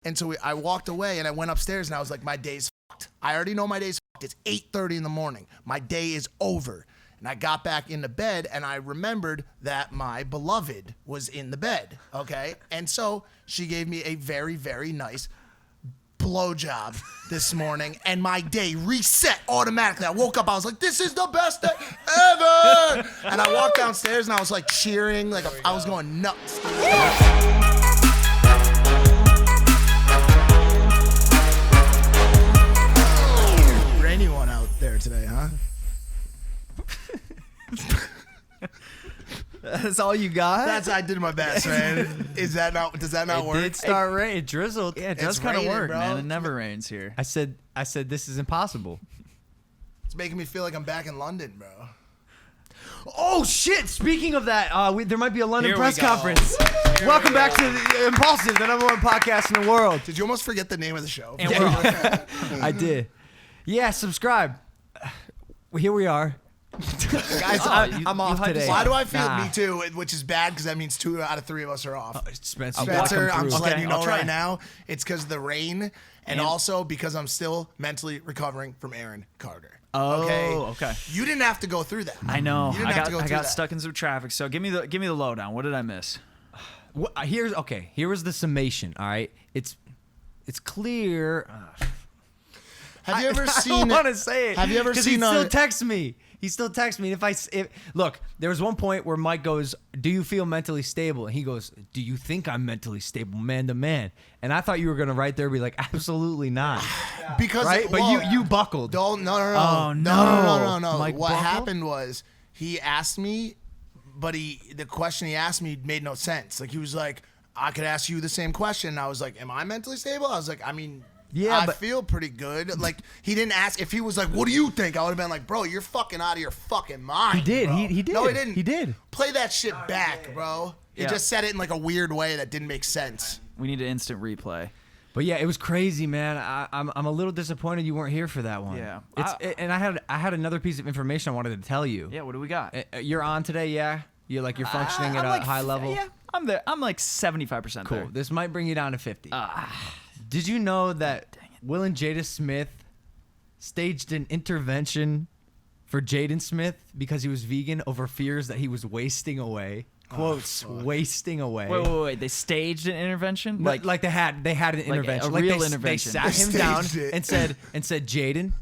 And so I walked away and I went upstairs and I was like, my day's fucked. I already know my day's fucked. It's 8:30 in the morning. My day is over. And I got back into bed and I remembered that my beloved was in the bed, okay? And so she gave me a very, very nice blowjob this morning and my day reset automatically. I woke up, I was like, this is the best day ever! And I walked downstairs and I was like cheering, like I was going nuts. Rainy one out there today, huh? That's all you got? I did my best, man. Does that not work? It did start rain. It drizzled. Yeah, it does kind of work, man. It never rains here. I said this is impossible. It's making me feel like I'm back in London, bro. Oh shit! Speaking of that, there might be a London Here we press go. Conference. Welcome back to the Impaulsive, the #1 podcast in the world. Did you almost forget the name of the show? I did. Yeah, subscribe. Here we are. Guys, I'm off today. Why do I feel me too? Which is bad because that means 2 out of 3 of us are off. Spencer, I'm just letting you know I'll try. right now. It's because of the rain and also because I'm still mentally recovering from Aaron Carter. Oh, okay. You didn't have to go through that. I know. You didn't have to go I through got that. stuck in some traffic. So give me the lowdown. What did I miss? Here was the summation. All right, it's clear. Have you ever I seen? don't want to say it. Have you ever Because seen? he still texts me. He still texts me. Look, there was one point where Mike goes, "Do you feel mentally stable?" And he goes, "Do you think I'm mentally stable, man to man?" And I thought you were gonna right there be like, "Absolutely not." Because right, but you buckled. Don't no. Oh, No. Mike What buckled? happened was he asked me, but the question he asked me made no sense. Like he was like, I could ask you the same question. And I was like, am I mentally stable? I was like, I mean, Yeah, I but feel pretty good. Like he didn't ask. If he was like, what do you think? I would have been like, bro, you're fucking out of your fucking mind. He did. Bro. He did. No, he didn't. He did. Play that shit back, bro. He Yeah. just said it in like a weird way that didn't make sense. We need an instant replay. But yeah, it was crazy, man. I'm a little disappointed you weren't here for that one. Yeah. And I had another piece of information I wanted to tell you. Yeah. What do we got? You're on today, yeah. You're functioning at a high level. Yeah, I'm there. I'm like 75% Cool. there. This might bring you down to 50. Did you know that Will and Jada Smith staged an intervention for Jaden Smith because he was vegan over fears that he was wasting away? Quotes, wasting away. Wait. They staged an intervention? Like they had an intervention. a real they, intervention. They sat him down staged it. and said, Jaden,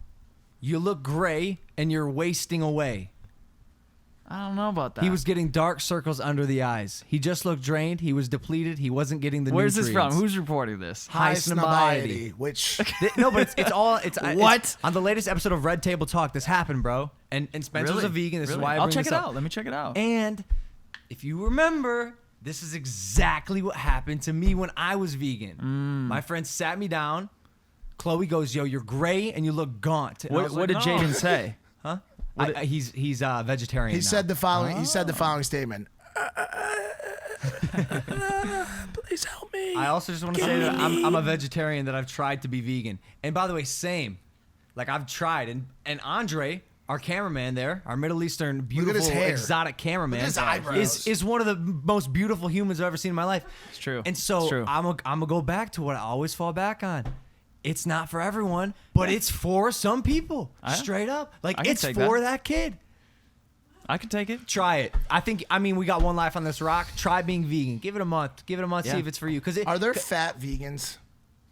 you look gray and you're wasting away. I don't know about that. He was getting dark circles under the eyes. He just looked drained. He was depleted. He wasn't getting the Where's this nutrients. from? Who's reporting this? High snobiety. Which No, but it's all What? it's on the latest episode of Red Table Talk. This happened, bro. And Spencer's Really? a vegan. This Really? is why I I'll bring check this it up. out. Let me check it out. And if you remember, this is exactly what happened to me when I was vegan. My friend sat me down. Chloe goes, "Yo, you're gray and you look gaunt." And I was What like, did "No." Jaden say? Huh? He's vegetarian. he now. said the following. He said the following statement. Please help me. I also just want to say that I'm a vegetarian, that I've tried to be vegan. And by the way, same. Like I've tried. And Andre, our cameraman there, our Middle Eastern beautiful his hair. exotic cameraman, Look at his eyebrows. is one of the most beautiful humans I've ever seen in my life. It's true. And so It's true. I'm gonna go back to what I always fall back on. It's not for everyone, but it's for some people. Straight up. Like I can it's take for that kid. I can take it. Try it. I mean, we got one life on this rock. Try being vegan. Give it a month. Yeah. See if it's for you. Are there fat vegans?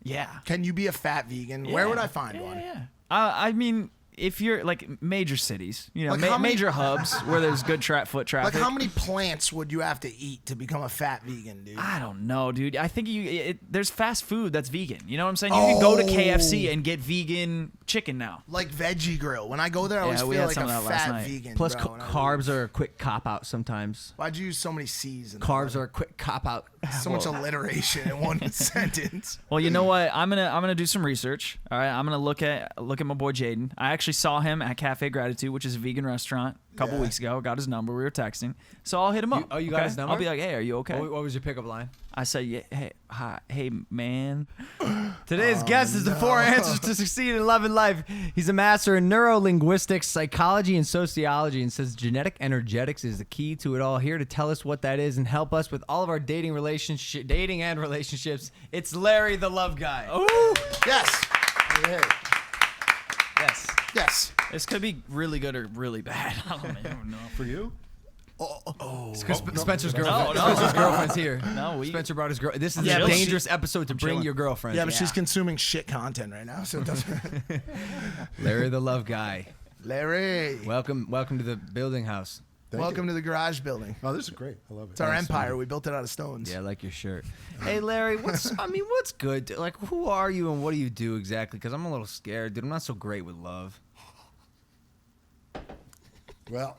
Yeah. Can you be a fat vegan? Where would I find one? Yeah. I mean, if you're like major cities, Like how many- major hubs where there's good foot Like traffic. how many plants would you have to eat to become a fat vegan, dude? I don't know, dude. I think there's fast food that's vegan. You know what I'm saying? You can go to KFC and get vegan chicken now. Like Veggie Grill. When I go there, I always we feel had like some a of that last fat night. vegan. Plus, bro, and I carbs are a quick cop out sometimes. Why'd you use so many C's? In Carbs are a quick cop out. so much alliteration in one sentence. Well, you know what? I'm gonna do some research. All right, I'm gonna look at my boy Jaden. I actually saw him at Cafe Gratitude, which is a vegan restaurant a couple weeks ago. Got his number. We were texting. So I'll hit him up. You got his number? I'll be like, hey, are you okay? What was your pickup line? I say, yeah, hey, hi, hey, man. Today's guest is the 4 answers to succeed in love and life. He's a master in neurolinguistics, psychology, and sociology, and says genetic energetics is the key to it all. Here to tell us what that is and help us with all of our dating and relationships. It's Larry, the love guy. Oh, Yes. yes. Yes. This could be really good or really bad. I don't even know. For you? Spencer's girlfriend. No. Spencer's girlfriend's here. No, Spencer brought his girl. This is Yeah, a but dangerous episode to bring chilling. your girlfriend. Yeah, but she's consuming shit content right now, so it doesn't. Larry, the love guy. Larry. Welcome to the building house. Welcome to the garage building. Oh, this is great. I love it. It's our empire. We built it out of stones. Yeah, I like your shirt. Hey, Larry, what's good? Like, who are you and what do you do exactly? Because I'm a little scared, dude. I'm not so great with love. Well,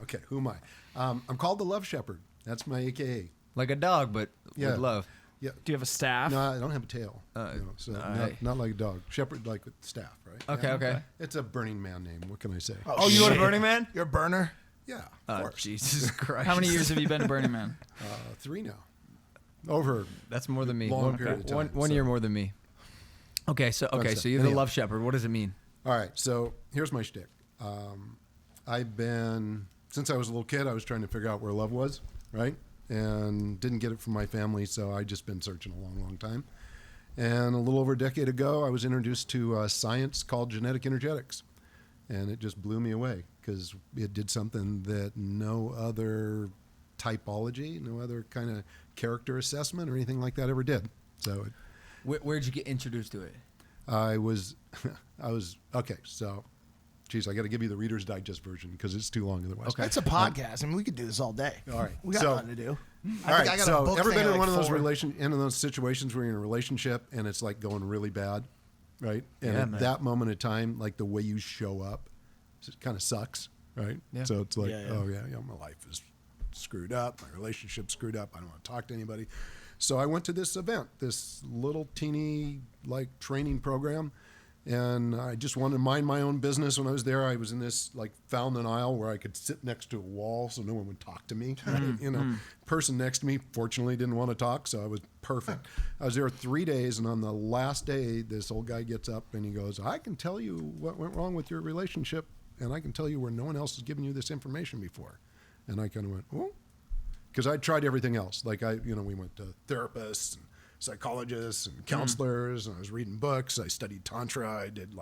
okay, who am I? I'm called the Love Shepherd. That's my AKA. Like a dog, but with love. Yeah. Do you have a staff? No, I don't have a tail. So not like a dog. Shepherd like with staff, right? Okay. It's a Burning Man name. What can I say? Oh, you want a Burning Man? You're a burner? Yeah, of Oh, course. Jesus Christ. How many years have you been to Burning Man? 3 now. Over That's more than me. long period of time. One year more than me. Okay, so you're the Anyhow. love shepherd. What does it mean? All right, so here's my shtick. I've been, since I was a little kid, I was trying to figure out where love was, right? And didn't get it from my family, so I just been searching a long, long time. And a little over a decade ago, I was introduced to science called genetic energetics. And it just blew me away because it did something that no other typology, no other kind of character assessment or anything like that ever did. So Where'd you get introduced to it? I was, okay, so, geez, I got to give you the Reader's Digest version because it's too long otherwise. It's a podcast. I mean, we could do this all day. All right. We got So- nothing to do. All right, so ever been in one of those relations? in those situations where you're in a relationship and it's like going really bad, right? And Yeah, at man. that moment in time, like the way you show up, it kind of sucks, right? Yeah. So it's like, Yeah, yeah. oh yeah, my life is screwed up, my relationship's screwed up. I don't want to talk to anybody. So I went to this event, this little teeny like training program, and I just wanted to mind my own business. When I was there, I was in this like found an aisle where I could sit next to a wall so no one would talk to me. Person next to me fortunately didn't want to talk, so I was perfect. I was there 3 days, and on the last day, this old guy gets up and he goes, "I can tell you what went wrong with your relationship, and I can tell you where no one else has given you this information before." And I kind of went, "Oh," because I tried everything else. Like we went to therapists and psychologists and counselors, and I was reading books. I studied Tantra. I did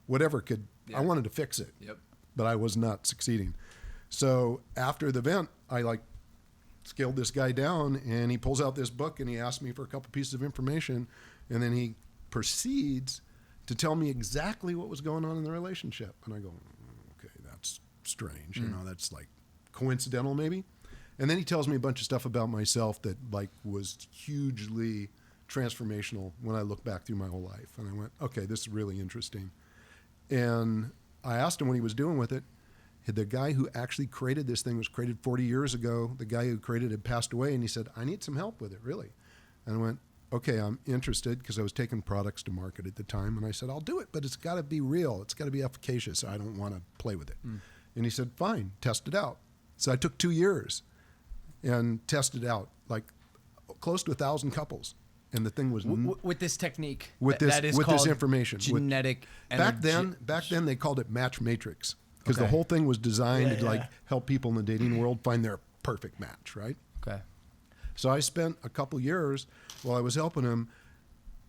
whatever could. I wanted to fix it. Yep. But I was not succeeding. So after the event, I scaled this guy down, and he pulls out this book and he asked me for a couple pieces of information, and then he proceeds to tell me exactly what was going on in the relationship. And I go, okay, that's strange. That's like coincidental maybe. And then he tells me a bunch of stuff about myself that was hugely transformational when I look back through my whole life. And I went, okay, this is really interesting. And I asked him what he was doing with it. The guy who actually created this thing was created 40 years ago. The guy who created it had passed away, and he said, I need some help with it, really. And I went, okay, I'm interested, because I was taking products to market at the time. And I said, I'll do it, but it's got to be real. It's got to be efficacious. I don't want to play with it. And he said, fine, test it out. So I took 2 years and tested out close to 1,000 couples. And the thing was With this technique. with this that is with called this information. Genetic Back then they called it match matrix, because the whole thing was designed to help people in the dating world find their perfect match, right? Okay. So I spent a couple years while I was helping him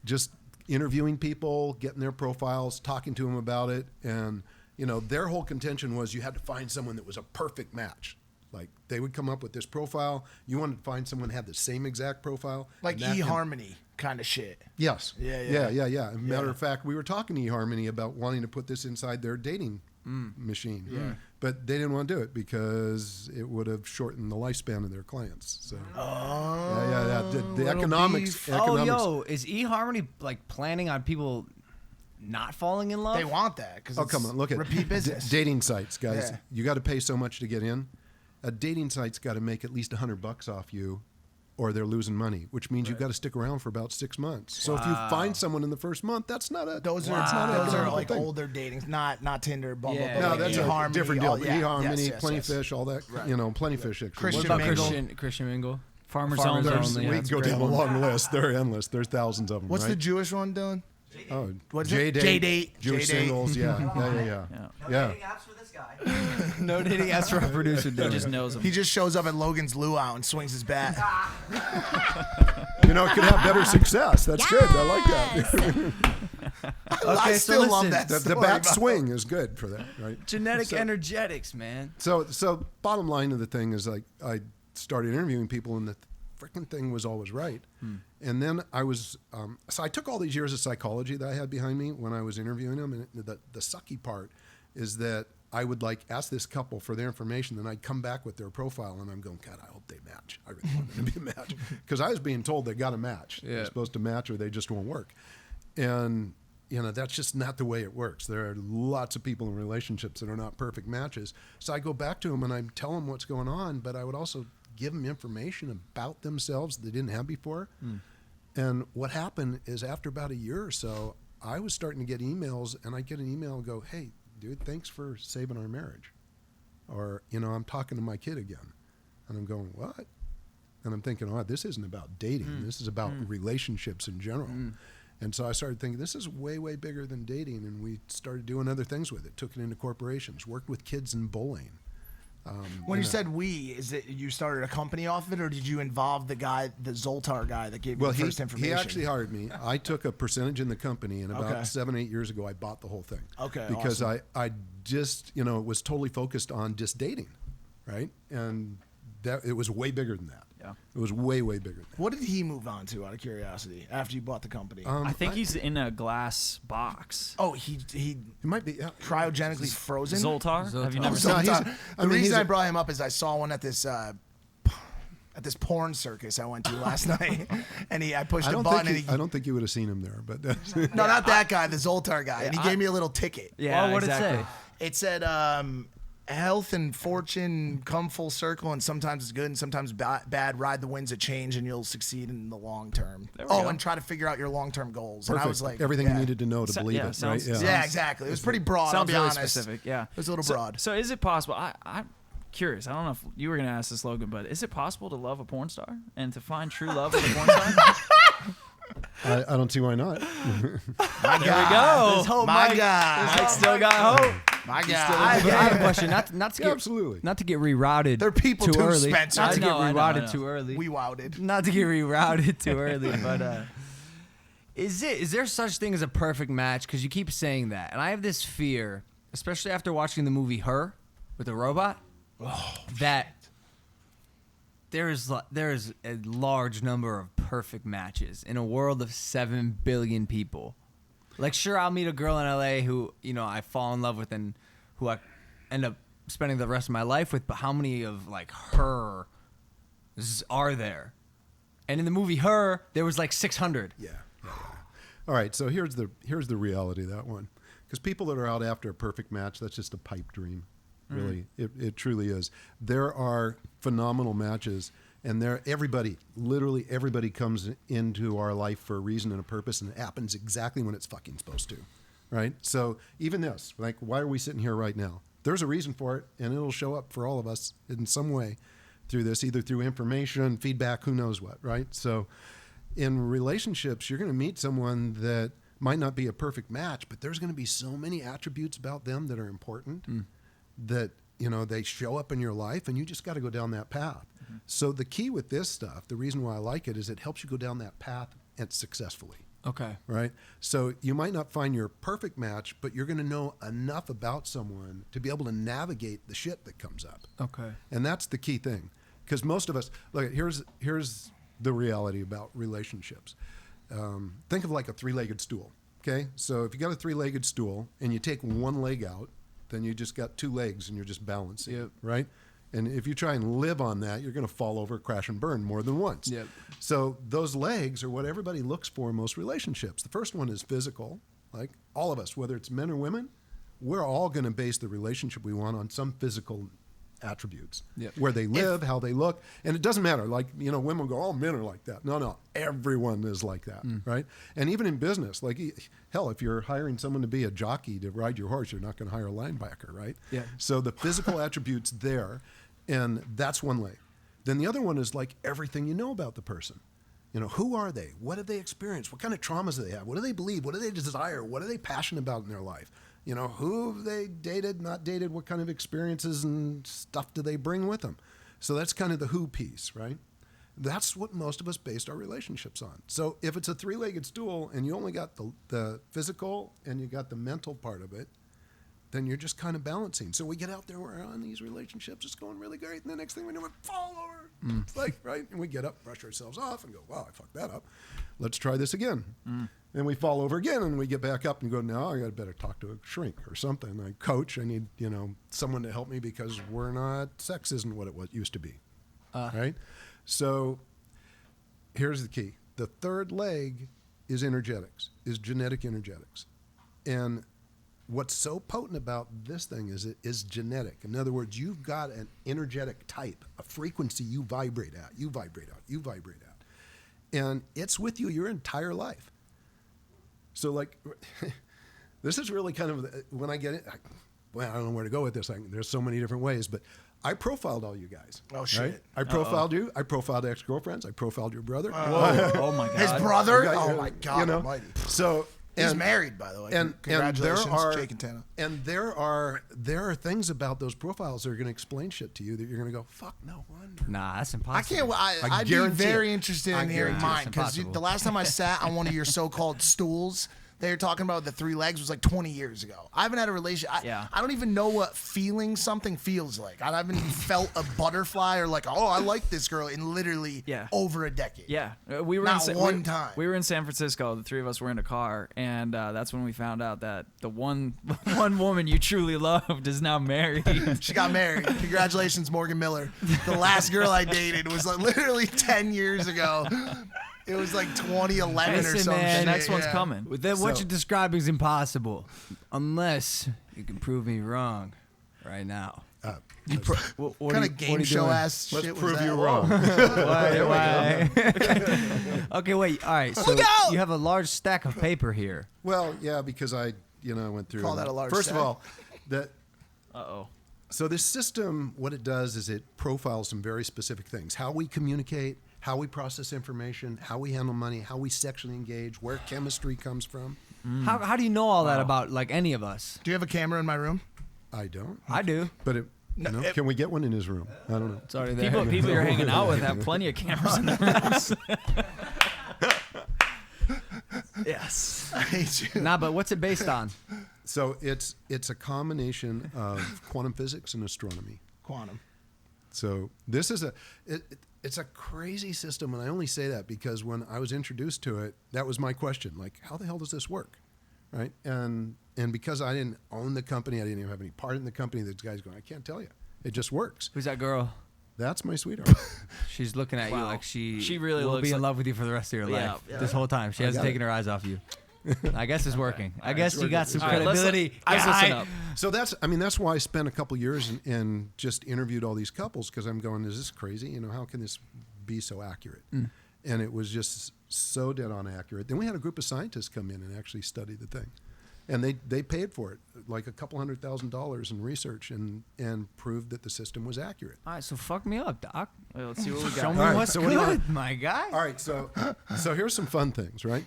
just interviewing people, getting their profiles, talking to them about it. And, their whole contention was you had to find someone that was a perfect match. Like they would come up with this profile. You wanted to find someone who had the same exact profile. Like eHarmony kind of shit. Yes. Yeah. As a matter of fact, we were talking to eHarmony about wanting to put this inside their dating machine. Yeah. But they didn't want to do it because it would have shortened the lifespan of their clients. So the economics. Is eHarmony planning on people not falling in love? They want that because come on, look at repeat business. Dating sites, guys. Yeah. You got to pay so much to get in. A dating site's got to make at least $100 off you or they're losing money, which means you've got to stick around for about 6 months. So if you find someone in the first month, that's not a Those are like thing. older dating, not Tinder, Bumble. Yeah. but No, like that's a eHarmony, different deal. all- yeah, eHarmony, yes, Plenty yes. Fish, all that, Plenty Fish. Actually. Christian What about Mingle. Christian Mingle? Farmers Farmers Only. Only. We Yeah, can go down a long list. They're endless. There's thousands of them. What's right? the Jewish one, Dylan? Oh, What's it? J-Date, J-Date. Jewish J-Date. singles, yeah. No dating apps for our producer. He Dylan. just knows them. He just shows up at Logan's Luau and swings his bat. You know, it could have better success. That's good. I like that. I so still love listen, that The story bat about- swing is good for that, right? Genetic energetics, man. So bottom line of the thing is, like, I started interviewing people, and the freaking thing was always right. And then I was, so I took all these years of psychology that I had behind me when I was interviewing them, and the sucky part is that I would like ask this couple for their information, and I'd come back with their profile, and I'm going, God, I hope they match. I really want them to be a match, because I was being told they got to match. Yeah. They're supposed to match, or they just won't work. And that's just not the way it works. There are lots of people in relationships that are not perfect matches. So I go back to them and I tell them what's going on, but I would also give them information about themselves that they didn't have before. And what happened is, after about a year or so, I was starting to get emails, and I'd get an email and go, hey, dude, thanks for saving our marriage. Or, I'm talking to my kid again. And I'm going, what? And I'm thinking, oh, this isn't about dating. This is about relationships in general. And so I started thinking, this is way, way bigger than dating. And we started doing other things with it, took it into corporations, worked with kids in bowling. When you said we, is it you started a company off of it, or did you involve the Zoltar guy that gave you the first information? He actually hired me. I took a percentage in the company, and about Okay. 7, 8 years ago, I bought the whole thing. Okay, Because awesome. I just, was totally focused on just dating, right? And that it was way bigger than that. Yeah. It was way, way bigger than that. What did he move on to, out of curiosity, after you bought the company? I think he's in a glass box. Oh, he It might be. Yeah. cryogenically frozen. Zoltar? Have you Zoltar. never Oh, seen? No, he's- Zoltar. I The mean, he's reason I a- brought him up is I saw one at this porn circus I went to last night, and I pushed I a don't button, think and I don't think you would have seen him there, but no, not that guy, the Zoltar guy, and he Yeah, gave me a little ticket. Yeah, Well, what'd it exactly. say? It said, health and fortune come full circle, and sometimes it's good and sometimes bad. Ride the winds of change, and you'll succeed in the long term. There we go. And try to figure out your long-term goals. perfect. And I was like, everything yeah. you needed to know to believe yeah, it, sounds- right? Yeah, exactly. It was pretty broad. I'll Sounds be really honest. specific. Yeah, It was a little broad. So is it possible? I'm curious. I don't know if you were going to ask this, Logan, but is it possible to love a porn star and to find true love with a porn star? I don't see why not. There we go. There's hope, My Mike. guy. Mike still got hope. My I God. have a question. Not to Yeah, get absolutely. not to get rerouted. They're people too too, early. Spencer. Not to I know, get I rerouted know. too early. We wowed. Not to get rerouted too early, but is there such thing as a perfect match? Because you keep saying that, and I have this fear, especially after watching the movie Her with the robot, that there is a large number of perfect matches in a world of 7 billion people. Like, sure, I'll meet a girl in LA who I fall in love with and who I end up spending the rest of my life with, but how many of like her are there? And in the movie Her, there was like 600. Yeah. All right, so here's the reality of that one. Because people that are out after a perfect match, that's just a pipe dream. Really, it truly is. There are phenomenal matches, and literally everybody comes into our life for a reason and a purpose, and it happens exactly when it's fucking supposed to, right? So even this, like, why are we sitting here right now? There's a reason for it, and it'll show up for all of us in some way through this, either through information, feedback, who knows what, right? So in relationships, you're going to meet someone that might not be a perfect match, but there's going to be so many attributes about them that are important that, they show up in your life, and you just got to go down that path. So the key with this stuff, the reason why I like it, is it helps you go down that path and successfully. Okay. Right? So you might not find your perfect match, but you're going to know enough about someone to be able to navigate the shit that comes up. Okay. And that's the key thing. Because most of us, look, here's the reality about relationships. Think of like a 3-legged stool, okay? So if you got a 3-legged stool and you take one leg out, then you just got 2 legs and you're just balancing, Yep. right? And if you try and live on that, you're going to fall over, crash, and burn more than once. Yep. So those legs are what everybody looks for in most relationships. The first one is physical. Like all of us, whether it's men or women, we're all going to base the relationship we want on some physical attributes. Yep. Where they live, how they look. And it doesn't matter. Like, women go, oh, men are like that. No. Everyone is like that, right? And even in business, like, hell, if you're hiring someone to be a jockey to ride your horse, you're not going to hire a linebacker, right? Yeah. So the physical attributes there, and that's one leg. Then the other one is like everything you know about the person. Who are they? What have they experienced? What kind of traumas do they have? What do they believe? What do they desire? What are they passionate about in their life? Who have they dated, not dated? What kind of experiences and stuff do they bring with them? So that's kind of the who piece, right? That's what most of us based our relationships on. So if it's a three-legged stool and you only got the physical and you got the mental part of it, then you're just kind of balancing. So we get out there, we're on these relationships, it's going really great, and the next thing we know, we fall over. It's like, right? And we get up, brush ourselves off, and go, wow, I fucked that up. Let's try this again. And we fall over again, and we get back up and go, now I got to better talk to a shrink or something. I coach, I need, someone to help me because sex isn't what it used to be, right? So here's the key. The third leg is energetics, is genetic energetics. And what's so potent about this thing is it is genetic. In other words, you've got an energetic type, a frequency you vibrate at, you vibrate out, you vibrate out. And it's with you your entire life. So like, this is really kind of, when I get it, I don't know where to go with this. There's so many different ways, but I profiled all you guys. Oh, shit. Right? I profiled you. I profiled ex-girlfriends. I profiled your brother. Whoa. Oh my God. His brother? You got Oh my God almighty. So, He's married, by the way. Congratulations, Jake and Tana. And there are things about those profiles that are going to explain shit to you that you're going to go, fuck, no wonder. Nah, that's I impossible. can't. I'd be guarantee very it. interested I in hearing guarantee mine it's because impossible. the last time I sat on one of your so-called stools, they were talking about the 3 legs was like 20 years ago. I haven't had a relationship. I don't even know what feeling something feels like. I haven't even felt a butterfly or like, oh, I like this girl in literally over a decade. Yeah, we were Not one time. time. We were in San Francisco. The three of us were in a car, and that's when we found out that the one woman you truly loved is now married. She got married. Congratulations, Morgan Miller. The last girl I dated was like literally 10 years ago. It was like 2011 or Listen, something. man, The next one's coming. What you're describing is impossible, unless you can prove me wrong right now. What kind of game show ass Let's shit was prove that? you wrong. Why? Okay, wait. All right. So you have a large stack of paper here. Well, yeah, because I went through. Call that a large First stack? of all, that. Uh-oh. So this system, what it does is it profiles some very specific things: how we communicate, how we process information, how we handle money, how we sexually engage, where chemistry comes from. How do you know all that about like any of us? Do you have a camera in my room? I don't. I do. But can we get one in his room? I don't know. It's already there. People you're hanging out with have plenty of cameras in their rooms. Yes. I hate you. Nah, but what's it based on? So it's a combination of quantum physics and astronomy. Quantum. So this is it's a crazy system, and I only say that because when I was introduced to it, that was my question: like, how the hell does this work, right? And because I didn't own the company, I didn't even have any part in the company. This guy's going, I can't tell you. It just works. Who's that girl? That's my sweetheart. She's looking at you like she really will looks be in like- love with you for the rest of your life. Yeah. This whole time, she hasn't got taken her eyes off you. I guess it's working. I guess you working. got some All right, credibility. let's listen up. So that's why I spent a couple years and just interviewed all these couples, because I'm going, is this crazy? How can this be so accurate? And it was just so dead on accurate. Then we had a group of scientists come in and actually study the thing. And they paid for it, like a couple $100,000 in research, and proved that the system was accurate. All right, so fuck me up, doc. Wait, let's see what we Show got. me All right, what's so what do you good, want? my guy. All right, so here's some fun things, right?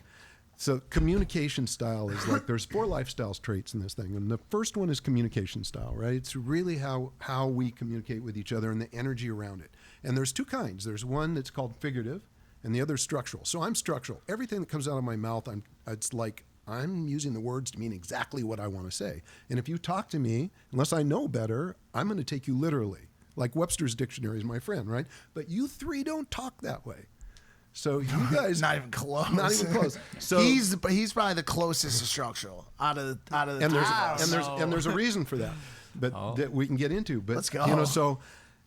So communication style is like, there's 4 lifestyle traits in this thing. And the first one is communication style, right? It's really how we communicate with each other and the energy around it. And there's 2 kinds. There's one that's called figurative and the other is structural. So I'm structural. Everything that comes out of my mouth, it's like I'm using the words to mean exactly what I want to say. And if you talk to me, unless I know better, I'm going to take you literally. Like Webster's dictionary is my friend, right? But you 3 don't talk that way. So you guys Not even close. Not even close. So he's probably the closest to structural out of the and three there's of us. and there's a reason for that, but that we can get into. But Let's go.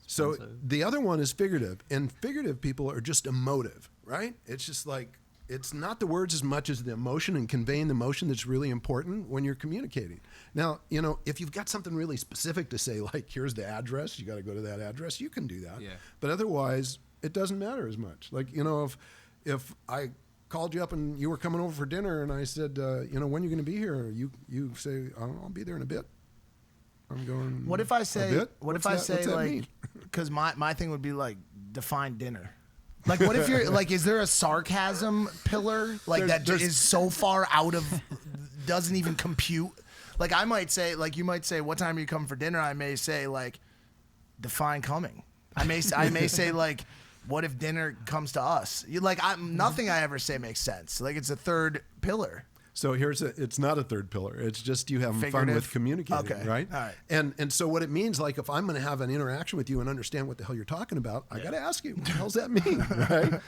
So the other one is figurative, and figurative people are just emotive, right? It's just like it's not the words as much as the emotion and conveying the emotion that's really important when you're communicating. Now, if you've got something really specific to say, like, here's the address, you got to go to that address, you can do that. Yeah. But otherwise, it doesn't matter as much. Like, if I called you up and you were coming over for dinner and I said, when are you going to be here? You say, I'll be there in a bit. I'm going. What if I say? A bit? What if What's I that say like? mean? Because my thing would be like define dinner. Like, what if you're like? Is there a sarcasm pillar like There's- is so far out of doesn't even compute? Like, I might say, like, you might say, what time are you coming for dinner? I may say, like, define coming. I may say like, what if dinner comes to us? Nothing I ever say makes sense. Like, it's a third pillar. So it's not a third pillar. It's just you having fun Figurative? with communicating, Okay. right? All right. And so what it means, like, if I'm going to have an interaction with you and understand what the hell you're talking about, I got to ask you, what the hell's that mean, right?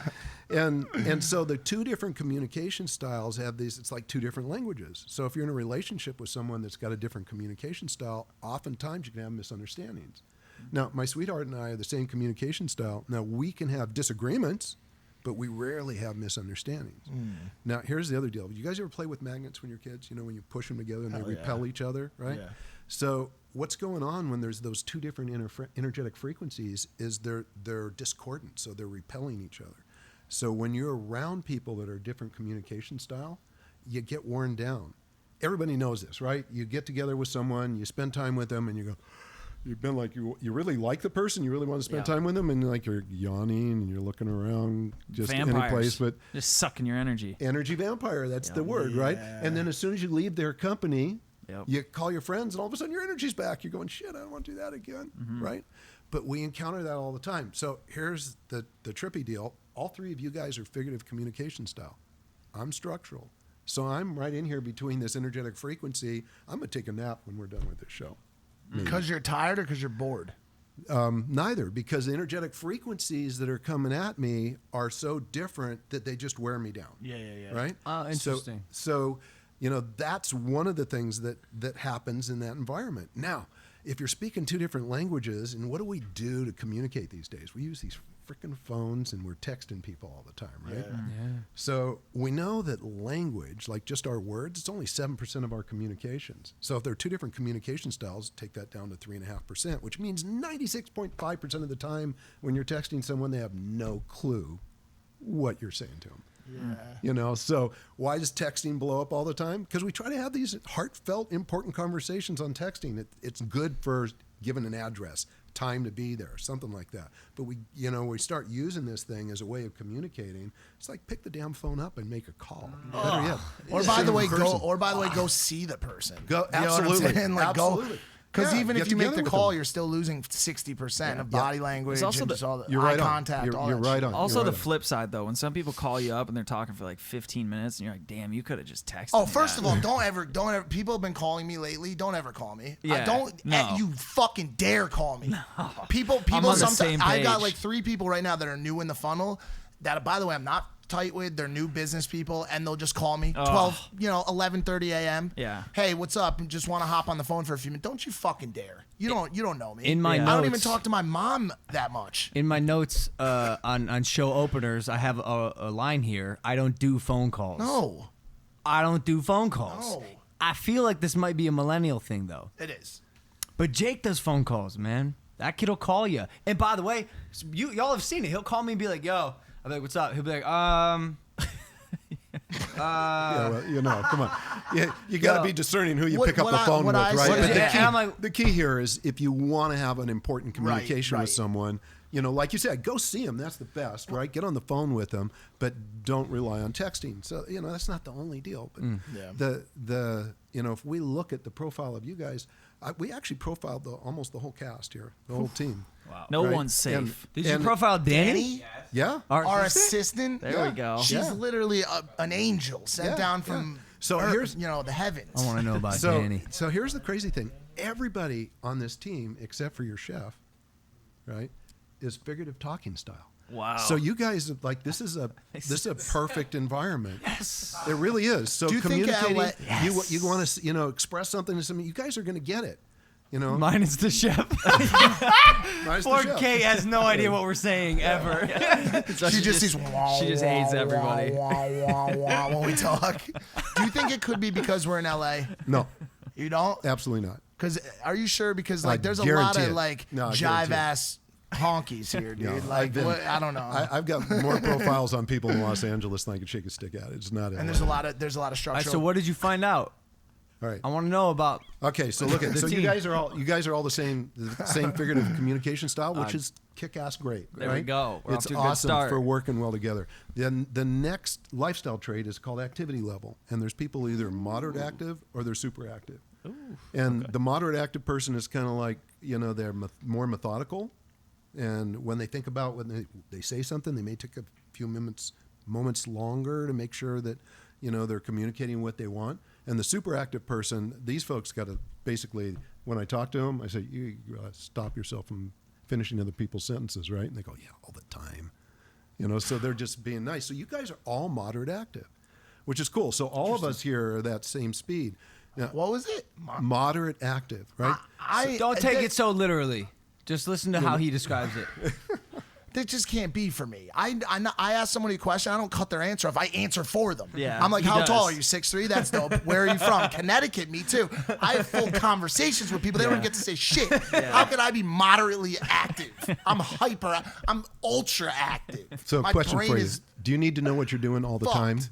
And so the two different communication styles have these. It's like two different languages. So if you're in a relationship with someone that's got a different communication style, oftentimes you can have misunderstandings. Now, my sweetheart and I are the same communication style. Now, we can have disagreements, but we rarely have misunderstandings. Now, here's the other deal. You guys ever play with magnets when you're kids? When you push them together and they repel each other, right? Yeah. So what's going on when there's those two different energetic frequencies is they're discordant, so they're repelling each other. So when you're around people that are different communication style, you get worn down. Everybody knows this, right? You get together with someone, you spend time with them, and you go, you've been like, you really like the person, you really want to spend time with them, and like you're yawning and you're looking around just any place, but just sucking your energy. energy vampire, that's the word, right? And then as soon as you leave their company, you call your friends and all of a sudden your energy's back. You're going, shit, I don't want to do that again, right? But we encounter that all the time. So here's the trippy deal. All three of you guys are figurative communication style. I'm structural. So I'm right in here between this energetic frequency. I'm going to take a nap when we're done with this show. Because you're tired or because you're bored? Neither, because the energetic frequencies that are coming at me are so different that they just wear me down. Yeah. Right? Oh, interesting. So that's one of the things that happens in that environment. Now, if you're speaking two different languages, and what do we do to communicate these days? We use these freaking phones and we're texting people all the time, right? Yeah. So we know that language, like just our words, it's only 7% of our communications. So if there are two different communication styles, take that down to 3.5%, which means 96.5% of the time when you're texting someone, they have no clue what you're saying to them. Yeah. So why does texting blow up all the time? Because we try to have these heartfelt, important conversations on texting. It's good for giving an address, time to be there, something like that. But we start using this thing as a way of communicating. It's like pick the damn phone up and make a call. Better yet, Or by the way, go see the person. Go, You know what I'm absolutely. saying? Like, Absolutely. Because Yeah, even if get you make together the with call, them. you're still losing 60% of body language It's also and the- just all the You're eye right on. contact. all You're that right shit. on. Also, You're the right on. flip side, though, when some people call you up and they're talking for like 15 minutes, and you're like, "Damn, you could have just texted." Oh, me first that." of all, don't ever. People have been calling me lately. Don't ever call me. Yeah, no. You fucking dare call me. People. I'm on the Sometimes same I got page. like 3 people right now that are new in the funnel. That, by the way, I'm not tight with. They're new business people, and they'll just call me 11:30 a.m. Yeah. Hey, what's up? Just want to hop on the phone for a few minutes. Don't you fucking dare. You don't know me. In my I don't even notes- talk to my mom that much. In my notes on show openers, I have a line here. I don't do phone calls. No, I don't do phone calls. No. I feel like this might be a millennial thing, though. it is. But Jake does phone calls, man. That kid will call you. And by the way, y'all have seen it. He'll call me and be like, yo. I'll be like, what's up? He'll be like, Yeah, well, come on. You got to be discerning who you What- pick up what the I- phone what with, I right? say- But Yeah, and I'm like- the key here is if you want to have an important communication right. with someone, like you said, go see them. That's the best, right? Get on the phone with them, but don't rely on texting. So, that's not the only deal. But if we look at the profile of you guys, we actually profiled almost the whole cast here, the whole team. wow. No Right. one's safe. Did you and- profile Danny? Danny, Yeah. our assistant. There we go. She's Yeah. literally an angel sent Yeah, down yeah. from So Earth, here's- the heavens. I want to know about So, Danny. so here's the crazy thing. Everybody on this team, except for your chef, right, is figurative talking style. Wow. So you guys this is a perfect environment. Yes. It really is. So Do you think communicating, LA you want to express something to somebody, you guys are going to get it. You know, Minus the chef. minus the Poor chef. Kate has no idea what we're saying ever. So She just sees she just hates everybody. when we talk. Do you think it could be because we're in LA? No, You don't? absolutely not. Because are you sure? Because I like there's a lot guarantee of it. like No, I jive guarantee it. ass honkies here, dude. No, like I've been- what, I don't know. I've got more profiles on people in Los Angeles than I can shake a stick at. It's not. and there's a lot of All right, structural. so what did you find out? All right. I want to know about. Okay, so look at The so you team. guys are all the same figurative communication style, which is kick-ass great. There right? we go. We're off It's to a good awesome start. for working well together. Then the next lifestyle trait is called activity level, and there's people either moderate active or they're super active. And the moderate active person is kind of like, you know, they're more methodical, and when they think about when they say something, they may take a few moments longer to make sure that, you know, they're communicating what they want. And the super active person, these folks got to basically, when I talk to them, I say, you stop yourself from finishing other people's sentences, right? And they go, yeah, all the time. You know, so they're just being nice. So you guys are all moderate active, which is cool. So all of us here are that same speed. Now, what was it? moderate active, right? Don't take it so literally. Just listen to how he describes it. That just can't be for me. I ask somebody a question, I don't cut their answer off. I answer for them. Yeah, I'm like, he how does. tall are you? 6'3"? That's dope. Where are you from? Connecticut. Me too. I have full conversations with people. They don't even get to say shit. How could I be moderately active? I'm ultra active. So, My question brain for you: is do you need to know what you're doing all the time? fucked.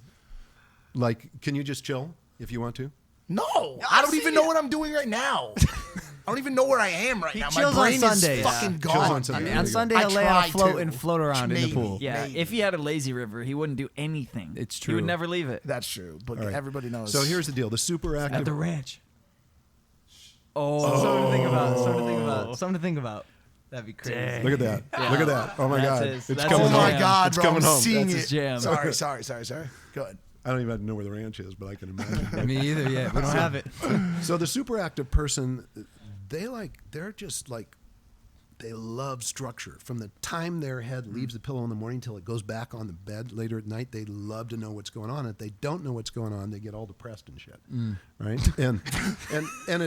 Like, can you just chill if you want to? No, I don't even know what I'm doing right now. I don't even know where I am right now. My chills on brain is Sundays. fucking Chills gone. on Sundays. I mean, There on you go. Sunday, I he'll lay on a try float to. and float around in the Maybe. pool. Yeah, Maybe. if he had a lazy river, he wouldn't do anything. It's He would true. never leave it. That's true, but All right. everybody knows. So here's the deal: the super active. At the ranch. Oh, something to think about. Something to think about. Something to think about. That'd be crazy. Dang. Look at that! Yeah. Look at that! Oh my That's God! his- It's that's coming Oh his home. my jam. God, It's bro! coming I'm home. seeing That's it. his jam. Sorry. Good. I don't even know where the ranch is, but I can imagine. Me either. Yeah, we don't have it. So the super active person, they're just like, they love structure. From the time their head leaves the pillow in the morning till it goes back on the bed later at night, they love to know what's going on. If they don't know what's going on, they get all depressed and shit. Right? And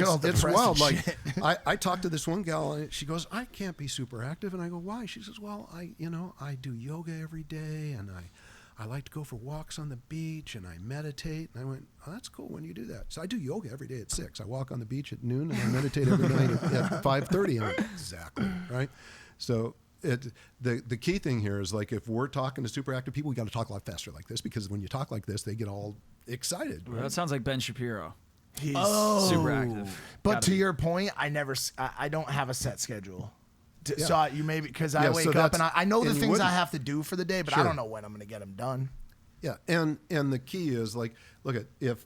all it's depressed wild. and Like I talked to this one gal, and she goes, I can't be super active. And I go, why? She says, well, I do yoga every day, and I like to go for walks on the beach, and I meditate. And I went, oh, that's cool when you do that. So I do yoga every day at 6. I walk on the beach at noon, and I meditate every night at 5:30. I went, exactly, right? So the key thing here is, like, if we're talking to super active people, we got to talk a lot faster like this, because when you talk like this, they get all excited. Well, that sounds like Ben Shapiro. He's Super active. But Gotta to be. your point, I don't have a set schedule. Yeah. So you maybe because I Yeah, wake so up and that's- I know the and you things I wouldn't. have to do for the day, but I Sure. don't know when I'm going to get them done. Yeah, and the key is, like, look at if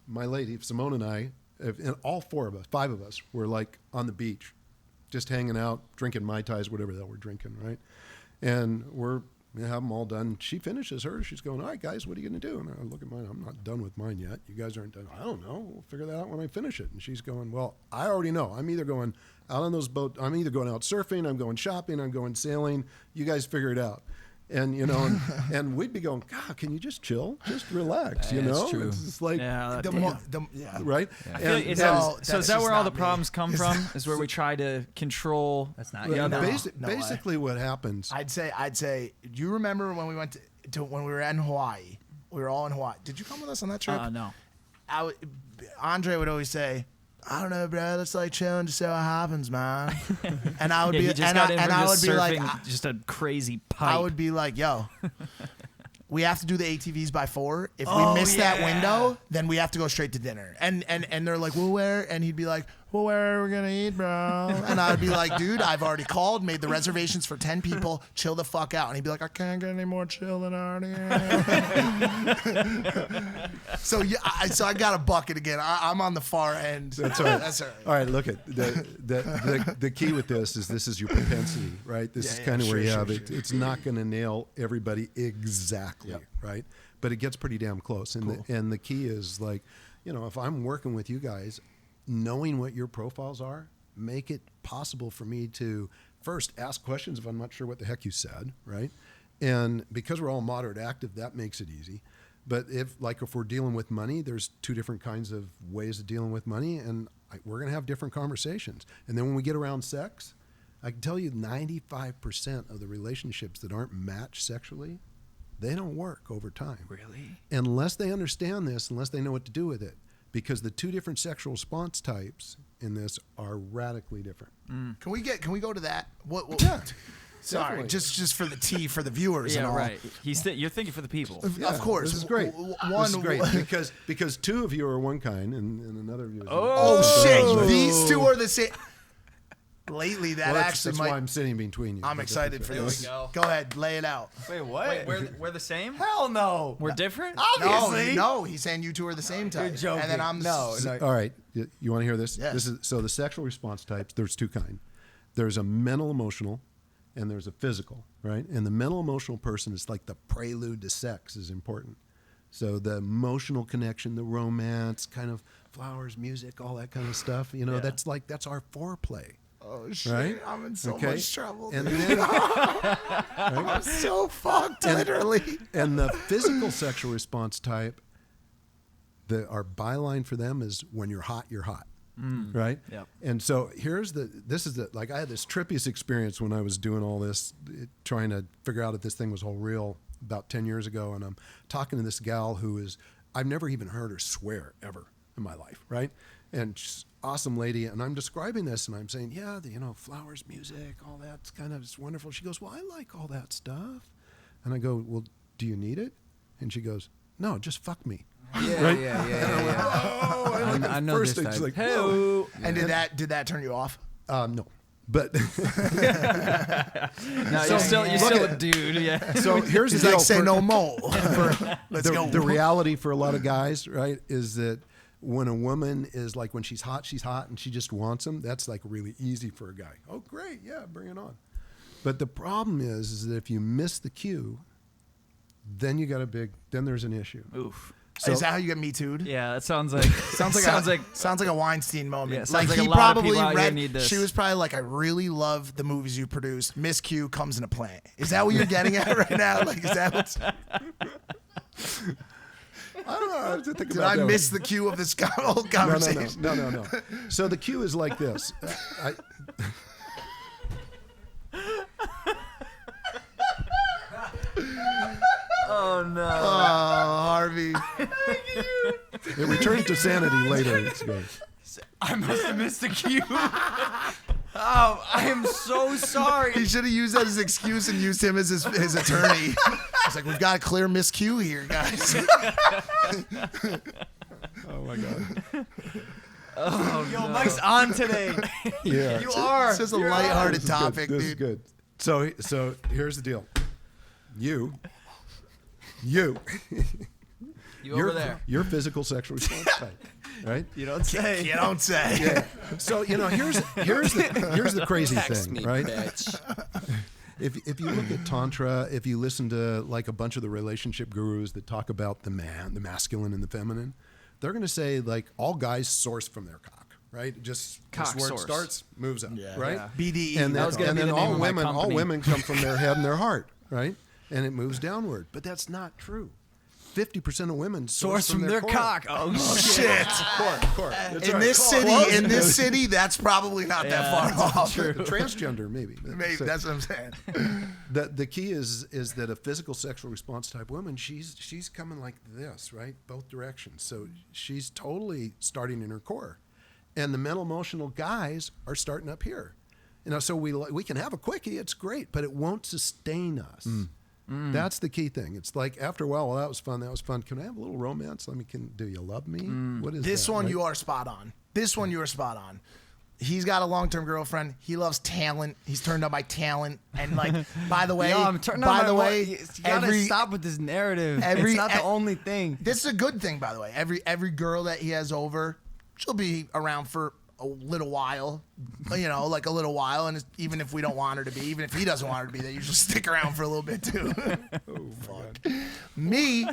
my lady, if Simone and I, and all 5 of us were like on the beach, just hanging out, drinking Mai Tais, whatever the hell we're drinking, right? And we have them all done. She finishes hers. She's going, all right, guys, what are you going to do? And I look at mine. I'm not done with mine yet. You guys aren't done. I don't know. We'll figure that out when I finish it. And she's going, well, I already know. I'm either going out on those boats. I'm either going out surfing. I'm going shopping. I'm going sailing. You guys figure it out. And, you know, and we'd be going, God, can you just chill? Just relax, you Yeah, it's know? true. It's just like, Yeah, Yeah. right? I feel like And- No, so that's is that just where all not the me. problems come from? Is where we try to control That's not the you. other. No. basically what happens. I'd say. Do you remember when we went to when we were in Hawaii? We were all in Hawaii. Did you come with us on that trip? No. Andre would always say, I don't know, bro. Let's like chill and just see what happens, man. And I would Yeah, be, he just and got I, in and from I would just be like, surfing just a crazy pipe. I would be like, yo, we have to do the ATVs by 4. If we Oh, miss that yeah. window, then we have to go straight to dinner. And they're like, well, where? And he'd be like, well, where are we gonna eat, bro? And I'd be like, dude, I've already called, made the reservations for 10 people. Chill the fuck out. And he'd be like, I can't get any more chill than I already am. So yeah, so I got a bucket again. I'm on the far end. That's all right. That's all right. All right, look at the key with this is your propensity, right? This is Yeah, kind of where sure, you sure, have it. sure. It's not going to nail everybody exactly, right? But it gets pretty damn close. And the key is, like, you know, if I'm working with you guys, knowing what your profiles are, make it possible for me to first ask questions if I'm not sure what the heck you said, right? And because we're all moderate active, that makes it easy. But if we're dealing with money, there's 2 different kinds of ways of dealing with money, and we're going to have different conversations. And then when we get around sex, I can tell you 95% of the relationships that aren't matched sexually, they don't work over time. Really? Unless they understand this, unless they know what to do with it. Because the two different sexual response types in this are radically different. Can we go to that? What Yeah. Sorry, Definitely. just for the tea for the viewers and Yeah, all. right. You're thinking for the people. Of course. This is great. One, This is great because two of you are one kind and another of you is Oh shit! These two are the same. Lately, that that's actually why might. I'm sitting between you. I'm excited for this. go. Go ahead, lay it out. Wait, what? Wait, we're the same? Hell no. We're different? Obviously. No, he's saying you two are the same type. You're joking. And then I'm No. All right, you want to hear this? Yeah. This is so the sexual response types. There's two kind. There's a mental emotional, and there's a physical. Right, and the mental emotional person is like the prelude to sex is important. So the emotional connection, the romance, kind of flowers, music, all that kind of stuff. You know, Yeah. that's our foreplay. Oh shit! Right? I'm in so Okay. much trouble. And dude. then I'm so fucked, literally. and the physical sexual response type, our byline for them is when you're hot, right? Yep. And so like I had this trippiest experience when I was doing all this, trying to figure out if this thing was all real about 10 years ago. And I'm talking to this gal I've never even heard her swear ever in my life, right? And she's an awesome lady. And I'm describing this and I'm saying, yeah, flowers, music, all that's it's wonderful. She goes, well, I like all that stuff. And I go, well, do you need it? And she goes, no, just fuck me. Yeah, Right? yeah. Oh, and I know first this it's type. like, Hey-o. whoa. And did that turn you off? No. But No, you're still a dude. Yeah. so here's He's the deal. like, say for- no more. Let's go. The reality for a lot of guys, right, is that when a woman is like, when she's hot, and she just wants them, that's like really easy for a guy. Oh, great. Yeah, bring it on. But the problem is that if you miss the cue, then then there's an issue. Oof. So- Is that how you get me too'd? Yeah, that sounds like Sounds like a Weinstein moment. Yeah, sounds like like he a lot of probably people out here read. need this. She was probably like, I really love the movies you produce. Miscue comes in a plant. Is that what you're getting at right now? Like, is that what's? I don't know. I have to think Did about I that miss the cue of this whole conversation? No. So the cue is like this. Oh no. Oh, Harvey. It returns to sanity later. It's good. I must have missed the cue. Oh, I am so sorry. He should have used that as an excuse and used him as his attorney. It's like, we've got to clear Miscue here, guys. Oh my God. Yo, Mike's on today. Yeah. You are. It's just a You're lighthearted This is good. topic, This dude. is good. So here's the deal. You You over there. your physical sexual response type, right? You don't say. You don't say. So here's the crazy Text thing, me, right? bitch. If you look at Tantra, if you listen to like a bunch of the relationship gurus that talk about the masculine and the feminine, they're going to say like all guys source from their cock, right? Just Cock where source. it starts, moves up, right? Yeah. BDE. And That was then, gonna be the name all of my women company. come from their head and their heart, right? And it moves downward, but that's not true. 50% of women Source from their core. cock. Oh, shit. Core. That's In right. this city, that's probably not that far off. Transgender, maybe. Maybe So that's what I'm saying. the key is that a physical sexual response type woman, she's coming like this, right? Both directions. So she's totally starting in her core. And the mental emotional guys are starting up here. So we can have a quickie, it's great, but it won't sustain us. That's the key thing. It's like after a while, well, that was fun. Can I have a little romance? Do you love me? What is This that, one right? you are spot on. He's got a long-term girlfriend. He loves talent. He's turned on by talent. And like, by the way, Yo, I'm turning by on the my way, You gotta stop with this narrative. every- It's not the e- only thing. this is a good thing, by the way. Every girl that he has over, she'll be around for a little while, like a little while. And even if we don't want her to be, even if he doesn't want her to be, they usually stick around for a little bit too. Fuck. Me.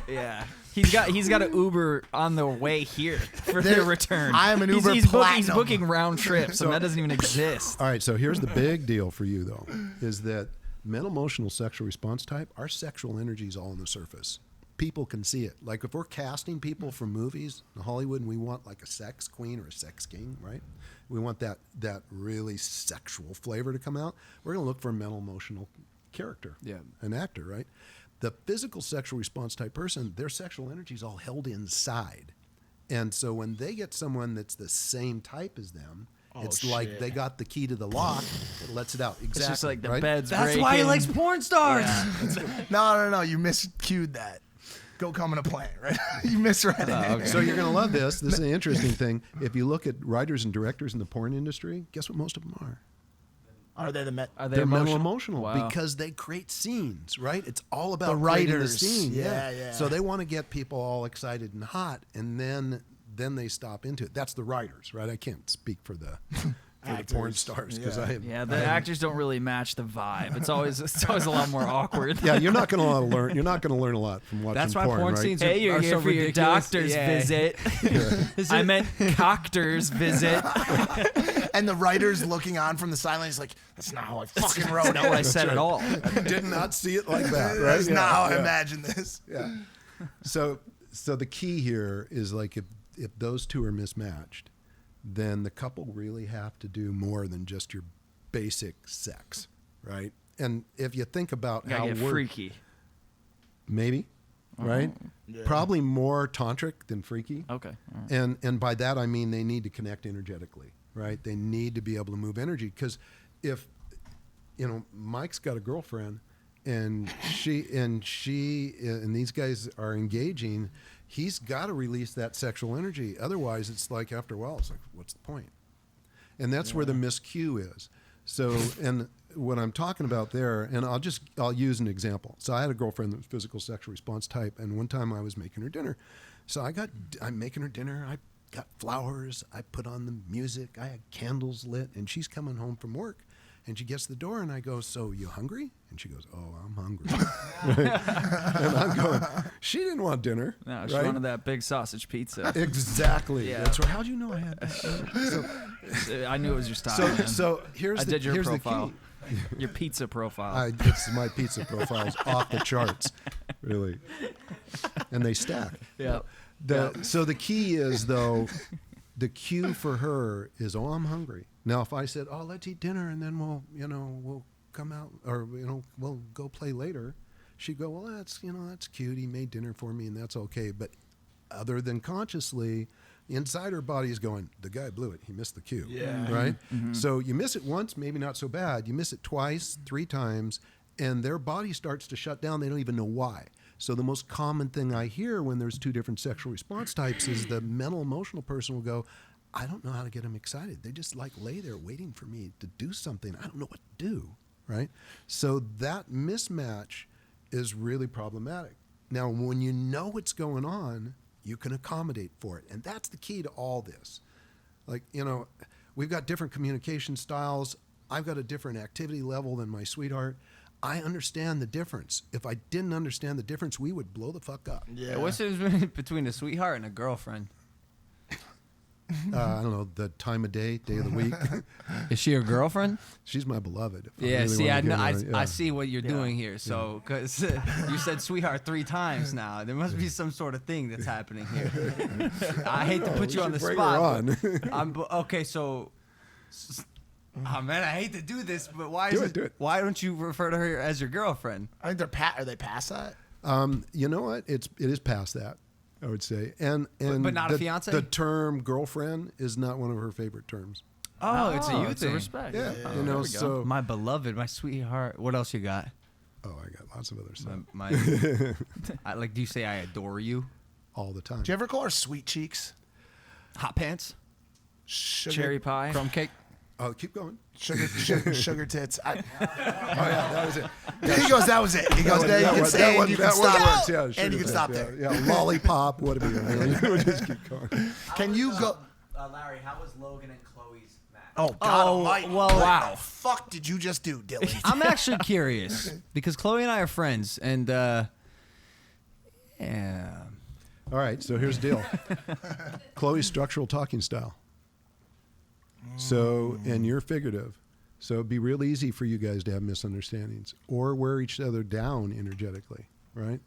Yeah. He's got an Uber on the way here for their There- return. I am an He's- Uber he's Platinum. booking round trips, and that doesn't even exist. All right, so here's the big deal for you, though, is that mental emotional sexual response type, our sexual energy is all on the surface. people can see it. Like if we're casting people for movies in Hollywood and we want like a sex queen or a sex king, right? We want that really sexual flavor to come out. We're going to look for a mental emotional character, an actor, right? The physical sexual response type person, their sexual energy is all held inside. And so when they get someone that's the same type as them, it's like they got the key to the lock. It lets it out. Exactly. It's just like the right? bed's That's breaking. why he likes porn stars. No. You miscued that. Go come in a plane, right? You misread it. So you're going to love this. This is an interesting thing. If you look at writers and directors in the porn industry, guess what most of them are? Are they the Are they They're mental emotional? emotional Wow. because they create scenes, right? It's all about The creating the writers. scene. Yeah. So they want to get people all excited and hot, and then they stop into it. That's the writers, right? I can't speak for the porn stars because Yeah, the actors don't really match the vibe. It's always a lot more awkward. Yeah, you're not going to learn. You're not going to learn a lot from watching That's why porn, porn right? scenes Hey, you're are here so for your ridiculous. doctor's Yeah. visit. I meant coctor's visit. And the writer's looking on from the sidelines like, that's not how I fucking wrote That's not what I it. said at all. Did not see it like that, right? That's not how I imagined this. Yeah. So the key here is like if those two are mismatched, then the couple really have to do more than just your basic sex, right? And if you think about how Gotta get we're freaky. maybe, right? Yeah. Probably more tantric than freaky. Okay. All right. And by that I mean they need to connect energetically, right? They need to be able to move energy because if Mike's got a girlfriend and these guys are engaging, he's got to release that sexual energy. Otherwise, it's like after a while, it's like, what's the point? And that's where the miscue is. So, and what I'm talking about there, and I'll use an example. So I had a girlfriend that was physical sexual response type, and one time I was making her dinner. So I'm making her dinner. I got flowers. I put on the music. I had candles lit, and she's coming home from work. And she gets to the door, and I go, so you hungry? And she goes, oh, I'm hungry. And I'm going, she didn't want dinner. No, she right? wanted that big sausage pizza. Exactly. Yeah. That's right. How'd you know I had that? I knew it was your style. man. So here's I the did your here's profile. the key. Your pizza profile. It's my pizza profile's off the charts, really, and they stack. Yeah. So the key is though, the cue for her is, oh, I'm hungry. Now, if I said, oh, let's eat dinner and then we'll come out or we'll go play later, she'd go, well, that's cute. He made dinner for me and that's okay. But other than consciously, inside her body is going, the guy blew it. He missed the cue. Yeah. Right? Mm-hmm. So you miss it once, maybe not so bad. You miss it twice, 3 times, and their body starts to shut down. They don't even know why. So the most common thing I hear when there's 2 different sexual response types is the mental emotional person will go, I don't know how to get them excited. They just lay there waiting for me to do something. I don't know what to do, right? So that mismatch is really problematic. Now, when you know what's going on, you can accommodate for it. And that's the key to all this. We've got different communication styles. I've got a different activity level than my sweetheart. I understand the difference. If I didn't understand the difference, we would blow the fuck up. Yeah. What's the difference between a sweetheart and a girlfriend? I don't know, the time of day of the week. Is she a girlfriend? She's my beloved. If Yeah, really see, wanna I get know, her, yeah. I see what you're doing here. So, because you said sweetheart 3 times now, there must be some sort of thing that's happening here. I hate to put we you on the should bring spot. her but okay, so, oh man, I hate to do this, but why Do it. Why don't you refer to her as your girlfriend? I think are they past that? You know what? It is past that, I would say. And But not a the, fiance? The term girlfriend is not one of her favorite terms. Oh, it's a you it's thing. a respect. Yeah, Oh, you know, there we go. so My beloved, my sweetheart. What else you got? oh, I got lots of other stuff Do you say I adore you? all the time. Do you ever call her sweet cheeks? Hot pants? Sugar, Cherry pie. Crumb cake? Oh, keep going. sugar tits. Oh yeah, that was it. He goes, that was it. He goes, there you can say and you can stop. Works, yeah, And sugar you can tits, stop yeah, there. Yeah, lollipop, whatever. We'll just keep going. Can you go? Larry, how was Logan and Chloe's match? Oh, God Oh, almighty. well, What wow. the fuck did you just do, Dylan? I'm actually curious because Chloe and I are friends, and yeah. All right, so here's the deal. Chloe's structural talking style. So, and you're figurative. So it'd be real easy for you guys to have misunderstandings or wear each other down energetically, right?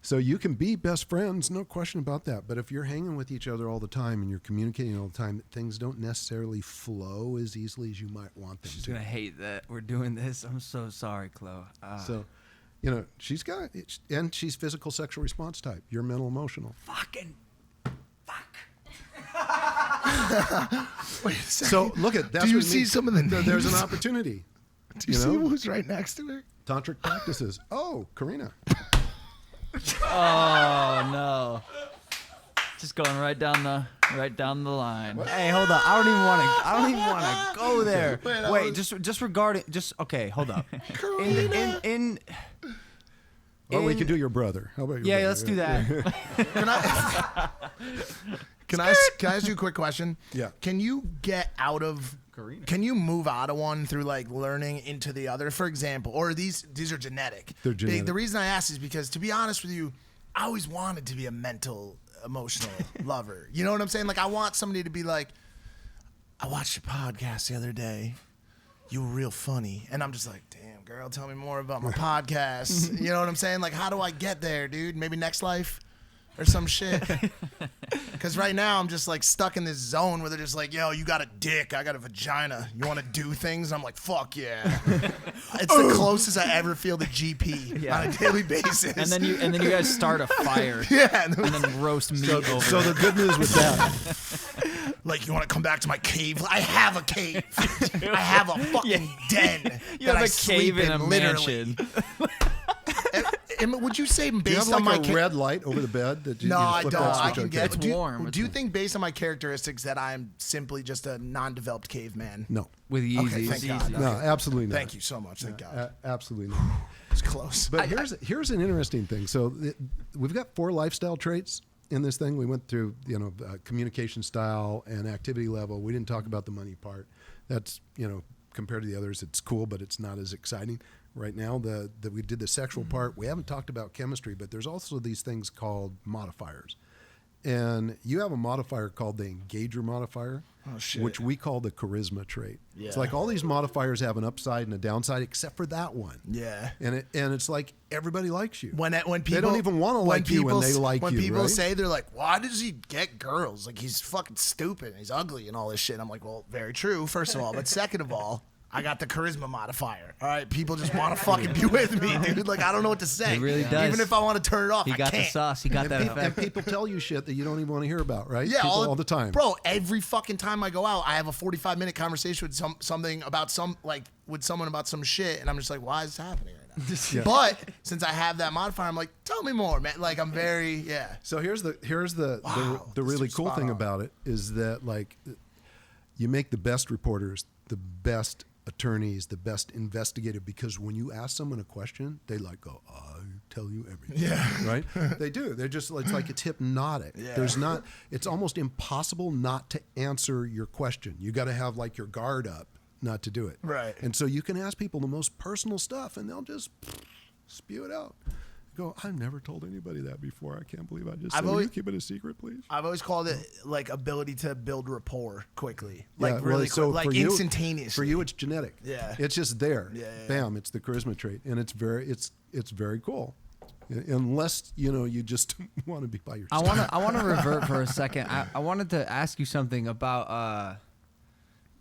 So you can be best friends, no question about that. But if you're hanging with each other all the time and you're communicating all the time, things don't necessarily flow as easily as you might want them She's to. gonna hate that we're doing this. I'm so sorry, Chloe. So, she's got, and she's physical sexual response type. You're mental emotional. fucking fuck. Wait a second. So look at that's Do you what it see means. some of the There's an names? opportunity. Do you see who's right next to her? Tantric practices. Oh, Karina. Oh no. Just going right down the line. Hey, hold up. I don't even want to go there. Wait, just regarding okay, hold up. In We can do your brother. How about your yeah, brother? let's do that. Can I ask you a quick question? Yeah. Can you get out of Karina. Can you move out of one through like learning into the other, for example? Or these are genetic? They're genetic. The reason I ask is because, to be honest with you, I always wanted to be a mental, emotional lover. You know what I'm saying? Like, I want somebody to be like, I watched your podcast the other day. You were real funny. And I'm just like, damn, girl, tell me more about my podcast. You know what I'm saying? Like, how do I get there, dude? Maybe next life or some shit. Because right now I'm just like stuck in this zone where they're just like, yo, you got a dick, I got a vagina. You want to do things? And I'm like, fuck yeah. It's the closest I ever feel to GP on a daily basis. And then you guys start a fire. yeah. And then roast meat over So it. the good news with that, Like, you want to come back to my cave? I have a cave. I have a fucking den. You that have I a cave sleep in a literally. mansion. Would you say do you based have on like my a red light over the bed that you No, just I flip don't. that I switch can on? get. It's do you, warm. Do you think, based on my characteristics, that I'm simply just a non-developed caveman? No, With Yeezys. Okay, thank God. no, Okay. absolutely not. Thank you so much. Thank God. Absolutely not. It's close. But here's an interesting thing. So we've got 4 lifestyle traits in this thing. We went through communication style and activity level. We didn't talk about the money part. That's compared to the others, it's cool, but it's not as exciting. Right now, that we did the sexual part. We haven't talked about chemistry, but there's also these things called modifiers. And you have a modifier called the engager modifier, which we call the charisma trait. Yeah. It's like all these modifiers have an upside and a downside, except for that one. Yeah. And it's like everybody likes you. When people, they don't even want to like you when they like when you. people right? say, they're like, why does he get girls? Like, he's fucking stupid and he's ugly and all this shit. I'm like, well, very true, first of all. But second of all, I got the charisma modifier. All right, people just want to fucking be with me, dude. Like, I don't know what to say. He really does. Even if I want to turn it off, He I got can't. the sauce. He got that and effect. people tell you shit that you don't even want to hear about, right? Yeah, People all the time. Bro, every fucking time I go out, I have a 45-minute conversation with someone about some shit, and I'm just like, why is this happening right now? Yeah. But since I have that modifier, I'm like, tell me more, man. Like, I'm very, So here's the Wow, really this is cool spot thing on. about it is that, like, you make the best reporters, the best attorneys, the best investigative, because when you ask someone a question, they like go, I tell you everything. Yeah. Right? They do. They're just, it's like it's hypnotic. Yeah. It's almost impossible not to answer your question. You got to have like your guard up not to do it. Right. And so you can ask people the most personal stuff and they'll just spew it out. Go, I've never told anybody that before. I can't believe I just said, will you keep it a secret, please? I've always called it like ability to build rapport quickly, Yeah, like well, really so quick, like for you- instantaneously. For you, it's genetic. Yeah. It's just there. Yeah. Bam, it's the charisma trait. And it's very cool. Unless, you just want to be by yourself. I want to revert for a second. I wanted to ask you something about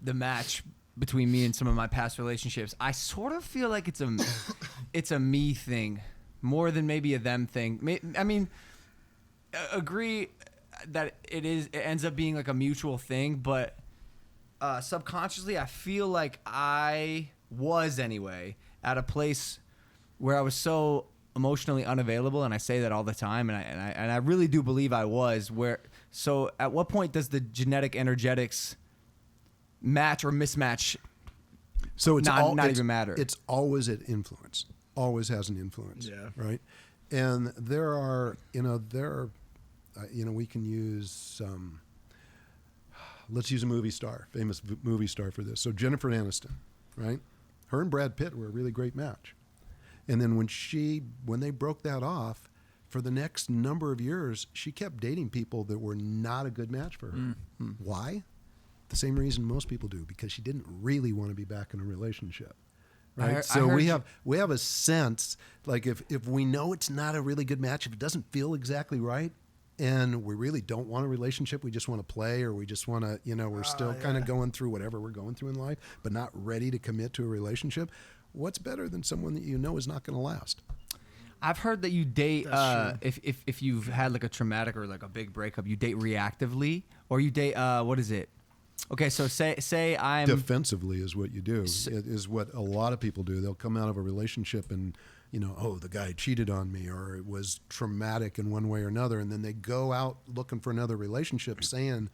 the match between me and some of my past relationships. I sort of feel like it's a me thing more than maybe a them thing. I mean, agree that it ends up being like a mutual thing, but subconsciously I feel like I was anyway at a place where I was so emotionally unavailable, and I say that all the time, and I really do believe I was. So at what point does the genetic energetics match or mismatch? So it's not even matter. It's always an influence. Always has an influence. Yeah. Right. And there are, we can use, let's use a movie star, famous movie star for this. So Jennifer Aniston, right? Her and Brad Pitt were a really great match. And then when they broke that off, for the next number of years, she kept dating people that were not a good match for her. Mm-hmm. Why? The same reason most people do, because she didn't really want to be back in a relationship. right? So we have a sense, like if we know it's not a really good match, if it doesn't feel exactly right, and we really don't want a relationship, we just want to play, or we just want to, we're still kind of going through whatever we're going through in life, but not ready to commit to a relationship. What's better than someone that you know is not going to last? I've heard that you date if you've had like a traumatic or like a big breakup, you date reactively, or you date what is it? Okay, so say I'm defensively is what you do. It is what a lot of people do. They'll come out of a relationship and oh, the guy cheated on me, or it was traumatic in one way or another, and then they go out looking for another relationship saying,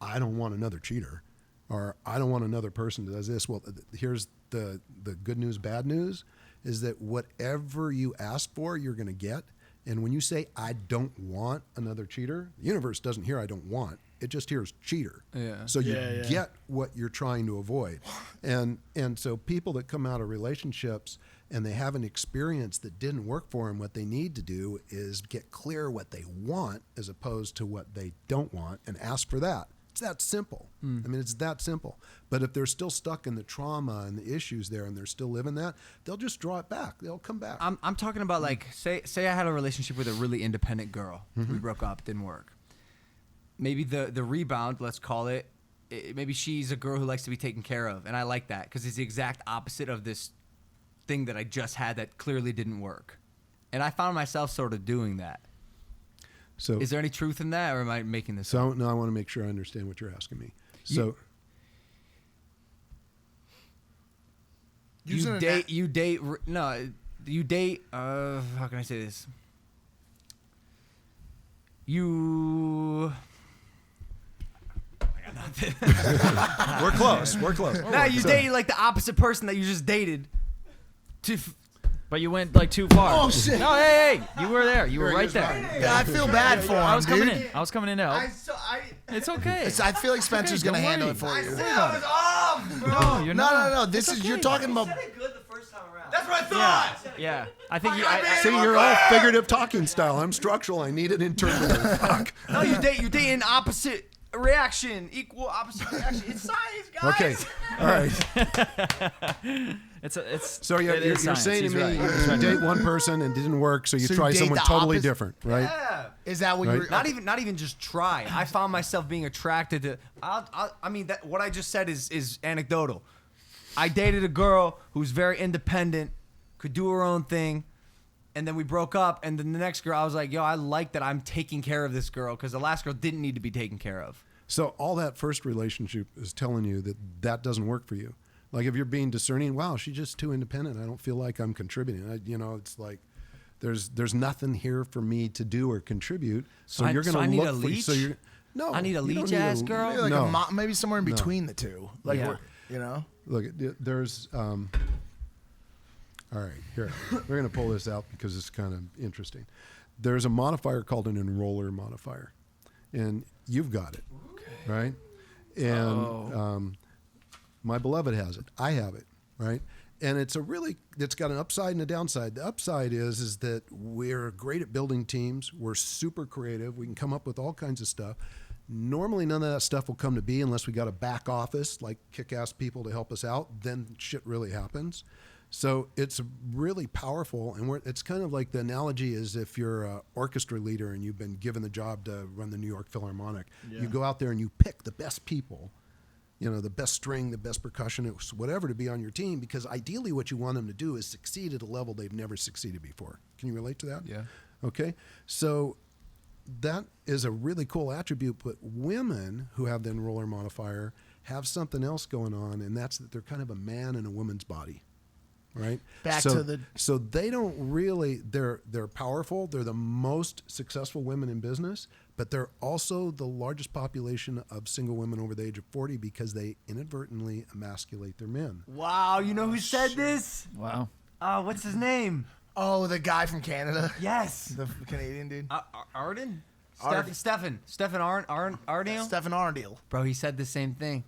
I don't want another cheater, or I don't want another person that does this. Well, here's the good news, bad news, is that whatever you ask for, you're going to get. And when you say, I don't want another cheater, the universe doesn't hear I don't want. It just hears cheater. Yeah. So you get what you're trying to avoid. And so people that come out of relationships and they have an experience that didn't work for them, what they need to do is get clear what they want as opposed to what they don't want, and ask for that. It's that simple. I mean, it's that simple. But if they're still stuck in the trauma and the issues there and they're still living that, they'll just draw it back. They'll come back. I'm talking about like say I had a relationship with a really independent girl. We broke up, didn't work. Maybe the rebound, let's call it, maybe she's a girl who likes to be taken care of, and I like that because it's the exact opposite of this thing that I just had that clearly didn't work. And I found myself sort of doing that. So is there any truth in that, or am I making this up? up? No, I want to make sure I understand what you're asking me. So you date how can I say this? We're close. Now you date like the opposite person that you just dated. But you went like too far. Oh, shit. No, hey, you were there. You were right there. Yeah, I feel bad for him. I was coming dude. in. I was coming in to help. It's okay. I feel like Spencer's Okay, gonna don't handle worry. it for you. I was off, bro. No, you're not. No. This is you're talking about. Good the first time around. That's what I thought. Yeah. I think you. See, you're all figurative talking style. I'm structural. I need an interpreter. Fuck. No, you date an opposite reaction, equal opposite reaction. It's science, guys. Okay. All right. It's. So you're saying to me, you date one person and it didn't work, so you So you try date someone the totally opposite- different, right? Yeah. Is that what Right. you're? Not even just try. I found myself being attracted to. I mean that what I just said is anecdotal. I dated a girl who's very independent, could do her own thing, and then we broke up. And then the next girl, I was like, yo, I like that I'm taking care of this girl because the last girl didn't need to be taken care of. So all that first relationship is telling you that doesn't work for you. Like if you're being discerning, wow, she's just too independent. I don't feel like I'm contributing. It's like there's nothing here for me to do or contribute. So you're going to I need look a for. leech? So you're no. I need a you don't leech need ass girl? Maybe like No. maybe somewhere in between the two. Like Yeah. Look, there's. All right, here we're going to pull this out because it's kind of interesting. There's a modifier called an Enroller Modifier, and you've got it, right? And my beloved has it. I have it, right? And it's got an upside and a downside. The upside is that we're great at building teams. We're super creative. We can come up with all kinds of stuff. Normally, none of that stuff will come to be unless we got a back office, like kick-ass people to help us out. Then shit really happens. So it's really powerful. And it's kind of like the analogy is if you're an orchestra leader and you've been given the job to run the New York Philharmonic, you go out there and you pick the best people, the best string, the best percussionists, whatever, to be on your team, because ideally what you want them to do is succeed at a level they've never succeeded before. Can you relate to that? Yeah. Okay. So that is a really cool attribute, but women who have the Enroller Modifier have something else going on, and that's that they're kind of a man in a woman's body. Right. So they don't really. They're powerful. They're the most successful women in business, but they're also the largest population of single women over the age of 40 because they inadvertently emasculate their men. Wow, you know who said this? Wow. What's his name? Oh, the guy from Canada, Yes. the Canadian dude, Arden? Arden. Stefan Arndale? Stefan Arndale. Bro, he said the same thing.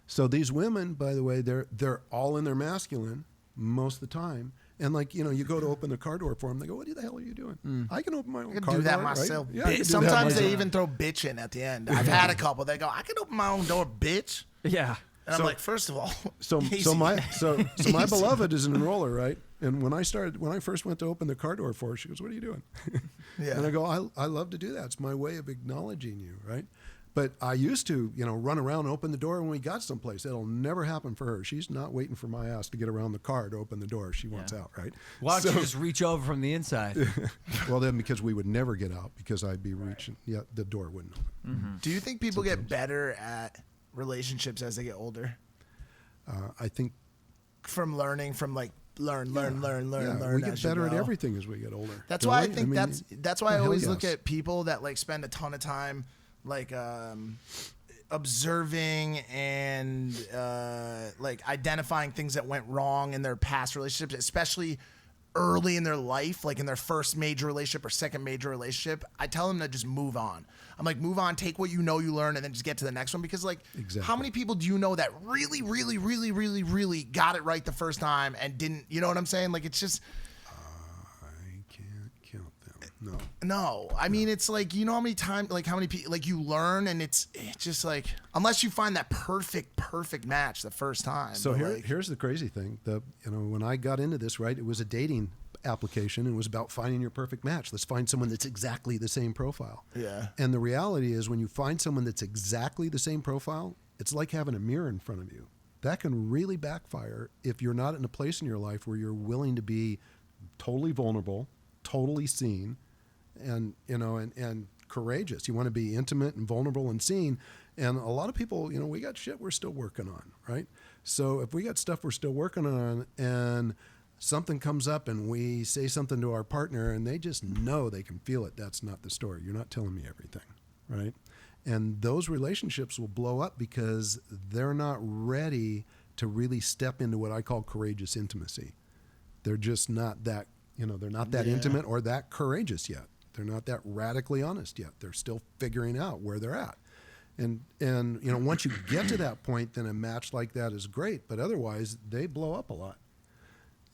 So these women, by the way, they're all in their masculine most of the time. And you go to open the car door for them. They go, "What the hell are you doing?" I can open my own I can car do that door, right? myself. Yeah, I can do that Sometimes they myself. even throw bitch in at the end. I've had a couple. They go, "I can open my own door, bitch." Yeah. And I'm like, first of all, So easy. my Easy. beloved is an enroller, right? And when I first went to open the car door for her, she goes, "What are you doing?" Yeah. And I go, I love to do that. It's my way of acknowledging you, right? But I used to, run around and open the door when we got someplace. That'll never happen for her. She's not waiting for my ass to get around the car to open the door. She wants out, right? Why don't you just reach over from the inside? Well, then because we would never get out because I'd be reaching. Yeah, the door wouldn't open. Do you think people get better at relationships as they get older? I think From learning, from like learn. we get as you better at go. everything as we get older. That's don't why I we? think mean, that's why I hell always look yes. at people that like spend a ton of time like observing and like identifying things that went wrong in their past relationships, especially early in their life, like in their first major relationship or second major relationship. I tell them to just move on. I'm like, move on, take what you know you learn, and then just get to the next one. Because like, Exactly. how many people do you know that really got it right the first time and didn't? You know what I'm saying? Like, it's just. I can't count them. No. No, I mean, it's like, you know how many times, like how many people, like you learn, and it's just like, unless you find that perfect match the first time. So but, like, here's the crazy thing. When I got into this, right, it was a dating application. And it was about finding your perfect match. Let's find someone that's exactly the same profile. Yeah. And the reality is when you find someone that's exactly the same profile, it's like having a mirror in front of you. That can really backfire if you're not in a place in your life where you're willing to be totally vulnerable, totally seen, and courageous. You want to be intimate and vulnerable and seen. And a lot of people, we got shit we're still working on, right? So if we got stuff we're still working on and something comes up and we say something to our partner and they just know, they can feel it, that's not the story. You're not telling me everything, right? And those relationships will blow up because they're not ready to really step into what I call courageous intimacy. They're just not that, they're not that intimate or that courageous yet. They're not that radically honest yet. They're still figuring out where they're at. And once you get to that point, then a match like that is great. But otherwise, they blow up a lot.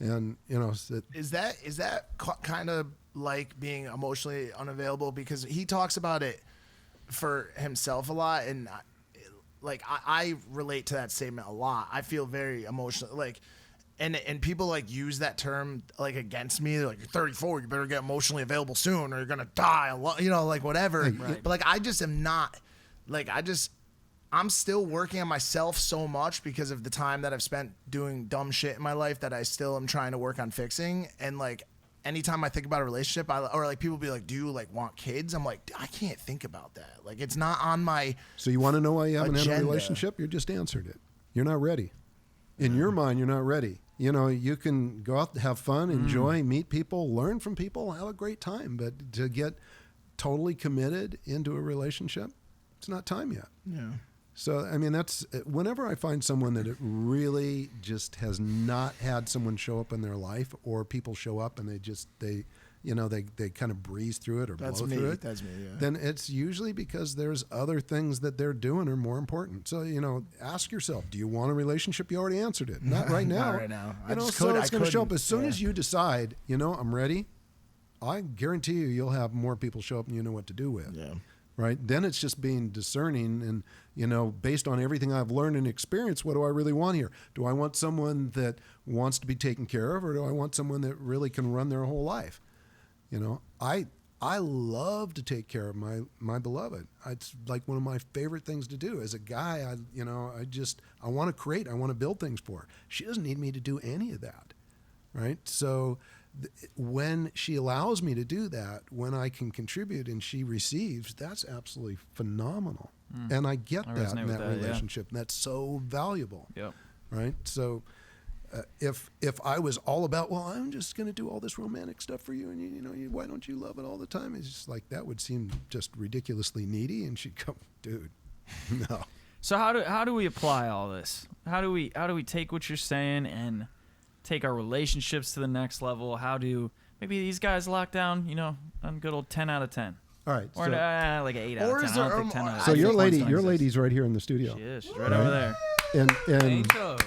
And, is that kind of like being emotionally unavailable? Because he talks about it for himself a lot. And like, I relate to that statement a lot. I feel very emotional, like, and people like use that term like against me. They're like, you're 34, you better get emotionally available soon or you're going to die alone, like whatever. Right. But like, I just am not like, I'm still working on myself so much because of the time that I've spent doing dumb shit in my life that I still am trying to work on fixing. And like, anytime I think about a relationship, or like people be like, do you like want kids? I'm like, I can't think about that. Like, it's not on my So you want to know why you haven't had a agenda. relationship? You just answered it. You're not ready. In your mind, you're not ready. You can go out, have fun, enjoy, meet people, learn from people, have a great time. But to get totally committed into a relationship, it's not time yet. Yeah. So, I mean, that's whenever I find someone that it really just has not had someone show up in their life, or people show up and they kind of breeze through it or That's blow me. through it. That's me. Yeah. Then it's usually because there's other things that they're doing are more important. So, ask yourself, do you want a relationship? You already answered it. Not right now. Not right now. So it's going to show up couldn't. as soon Yeah. as you decide, I'm ready. I guarantee you'll have more people show up and you know what to do with. Yeah. Right? Then it's just being discerning and, based on everything I've learned and experienced, what do I really want here? Do I want someone that wants to be taken care of, or do I want someone that really can run their whole life? I love to take care of my beloved. It's like one of my favorite things to do. As a guy, I want to create, I want to build things for her. She doesn't need me to do any of that, right? So when she allows me to do that, when I can contribute and she receives, that's absolutely phenomenal. And I get that resonate in with that that, yeah. relationship. And that's so valuable, Yep. right? So if I was all about, well, I'm just going to do all this romantic stuff for you, and why don't you love it all the time? It's just like, that would seem just ridiculously needy. And she'd go, dude, no. So how do we apply all this? How do we take what you're saying and take our relationships to the next level? How do maybe these guys lock down, on good old 10 out of 10? All right. Or So, like an 8 out Or of 10. is I don't there- think 10 out of so 10. your Einstein's lady's right here in the studio. She is. She's right over there. And Angel.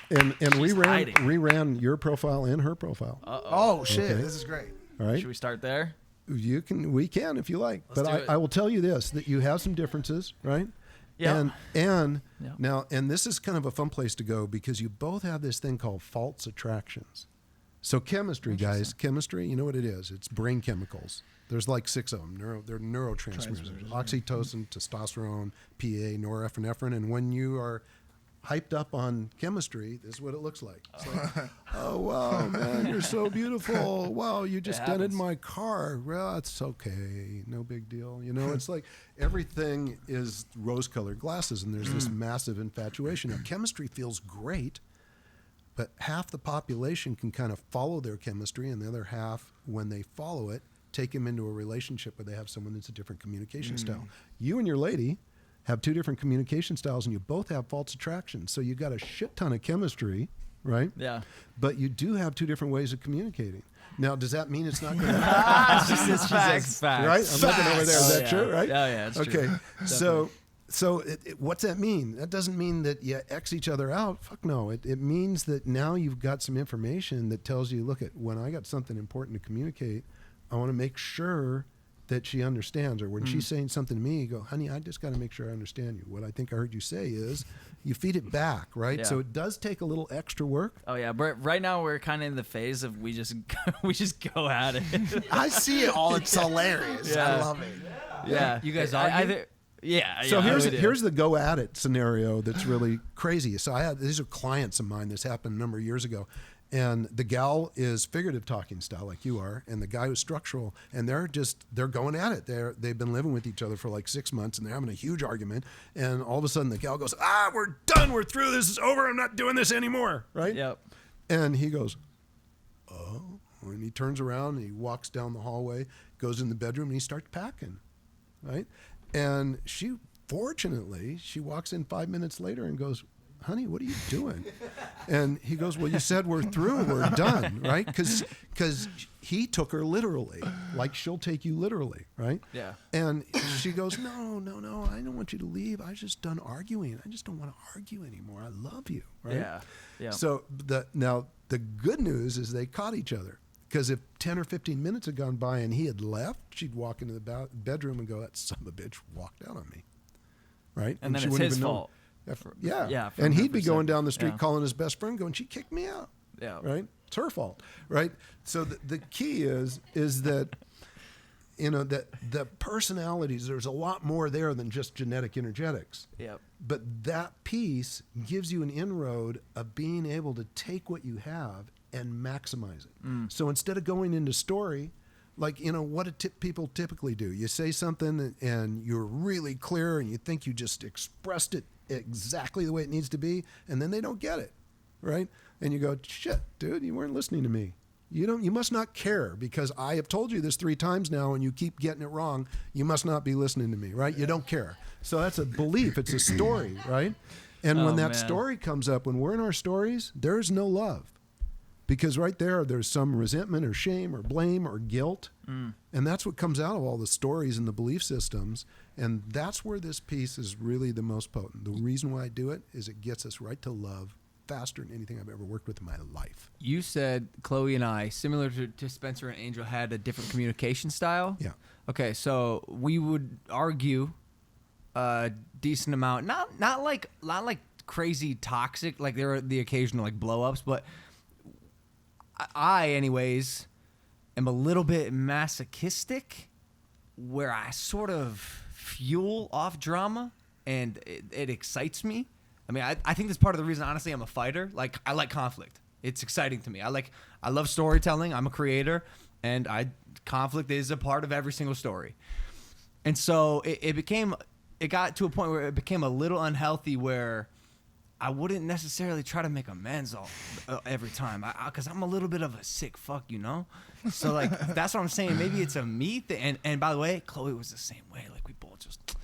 and we She's hiding. ran your profile and her profile. Oh shit! Okay. This is great. All right. Should we start there? We can if you like. Let's But do it. I will tell you this, that you have some differences, right? Yeah. And Yeah. now, and this is kind of a fun place to go because you both have this thing called false attractions. So chemistry, guys, chemistry, you know what it is? It's brain chemicals. There's like 6 of them. They're neurotransmitters. Oxytocin, testosterone, PA, norepinephrine. And when you are hyped up on chemistry, this is what it looks like. It's like, oh, wow, man, you're so beautiful. Wow, you just dented my car. Well, it's okay. No big deal. You know, it's like everything is rose-colored glasses, and there's this massive infatuation. Now, chemistry feels great, but half the population can kind of follow their chemistry, and the other half, when they follow it, take them into a relationship where they have someone that's a different communication style. You and your lady have 2 different communication styles, and you both have false attraction. So you got a shit ton of chemistry, right? Yeah. But you do have 2 different ways of communicating. Now, does that mean it's not going to It's just his facts. right? I'm looking over there. Is that yeah. true, right? Oh, yeah, it's okay. true. So what's that mean? That doesn't mean that you X each other out. Fuck no. It means that now you've got some information that tells you, look, when I got something important to communicate, I want to make sure that she understands, or when she's saying something to me, you go, honey, I just got to make sure I understand you. What I think I heard you say is you feed it back, right? Yeah. So it does take a little extra work. Oh yeah, but right now we're kind of in the phase of we just go at it. I see it all. It's hilarious. I Yeah. love it. Yeah, You guys I- argue? I- yeah. So yeah, we do. here's the go at it scenario that's really crazy. So these are clients of mine. This happened a number of years ago. And the gal is figurative talking style like you are, and the guy was structural, and they're going at it. They've been living with each other for like 6 months, and they're having a huge argument. And all of a sudden the gal goes, we're done. We're through. This is over. I'm not doing this anymore. Right? Yep. And he goes, oh, and he turns around and he walks down the hallway, goes in the bedroom, and he starts packing. Right? And fortunately, she walks in 5 minutes later and goes, honey, what are you doing? And he goes, well, you said we're through, we're done, right? Because he took her literally, like she'll take you literally, right? Yeah. And she goes, no, I don't want you to leave. I was just done arguing. I just don't want to argue anymore. I love you, right? Yeah. Yeah. So now the good news is they caught each other. Because if 10 or 15 minutes had gone by and he had left, she'd walk into the bedroom and go, that son of a bitch walked out on me, right? And then she it's wouldn't his even know. fault. Yeah. Yeah, from And her he'd be going perspective. down the street Yeah. calling his best friend going, she kicked me out. Yeah. Right? It's her fault. Right? So the key is that, you know, that the personalities, there's a lot more there than just genetic energetics. Yep. But that piece gives you an inroad of being able to take what you have and maximize it. So instead of going into story, like, you know, what do people typically do? You say something and you're really clear and you think you just expressed it exactly the way it needs to be, and then they don't get it, right? And you go, shit, dude, you weren't listening to me. You must not care because I have told you this 3 times now and you keep getting it wrong. You must not be listening to me, right? You don't care. So that's a belief. It's a story, right? And when that story comes up, when we're in our stories, there's no love. Because right there's some resentment or shame or blame or guilt. And that's what comes out of all the stories and the belief systems. And that's where this piece is really the most potent. The reason why I do it is it gets us right to love faster than anything I've ever worked with in my life. You said Chloe and I, similar to Spencer and Angel, had a different communication style. Yeah. Okay, so we would argue a decent amount, not like crazy toxic, like there were the occasional like blow ups, but I anyways am a little bit masochistic, where I sort of fuel off drama and it excites me. I mean, I think that's part of the reason, honestly, I'm a fighter. Like, I like conflict. It's exciting to me. I love storytelling. I'm a creator, and conflict is a part of every single story. And so it got to a point where it became a little unhealthy, where I wouldn't necessarily try to make amends every time, because I'm a little bit of a sick fuck, you know? So, like, that's what I'm saying. Maybe it's a me thing. And by the way, Chloe was the same way. Like, we just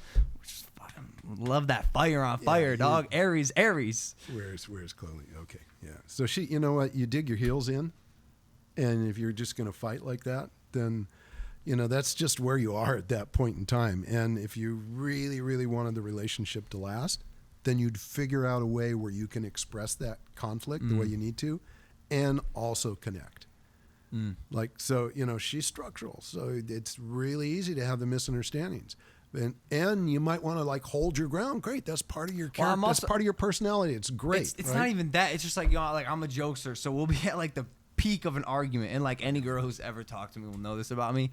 fucking love that fire on fire, dog. Aries. Where's Chloe? Okay, yeah. So she, you know what? You dig your heels in, and if you're just going to fight like that, then, you know, that's just where you are at that point in time. And if you really, really wanted the relationship to last, then you'd figure out a way where you can express that conflict the way you need to, and also connect. Like, so, you know, she's structural, so it's really easy to have the misunderstandings. And you might want to like hold your ground. Great, that's part of your Well, character. I'm That's also- part of your personality. It's great. It's right? not even that. It's just like, like I'm a jokester, so we'll be at like the peak of an argument, and like any girl who's ever talked to me will know this about me.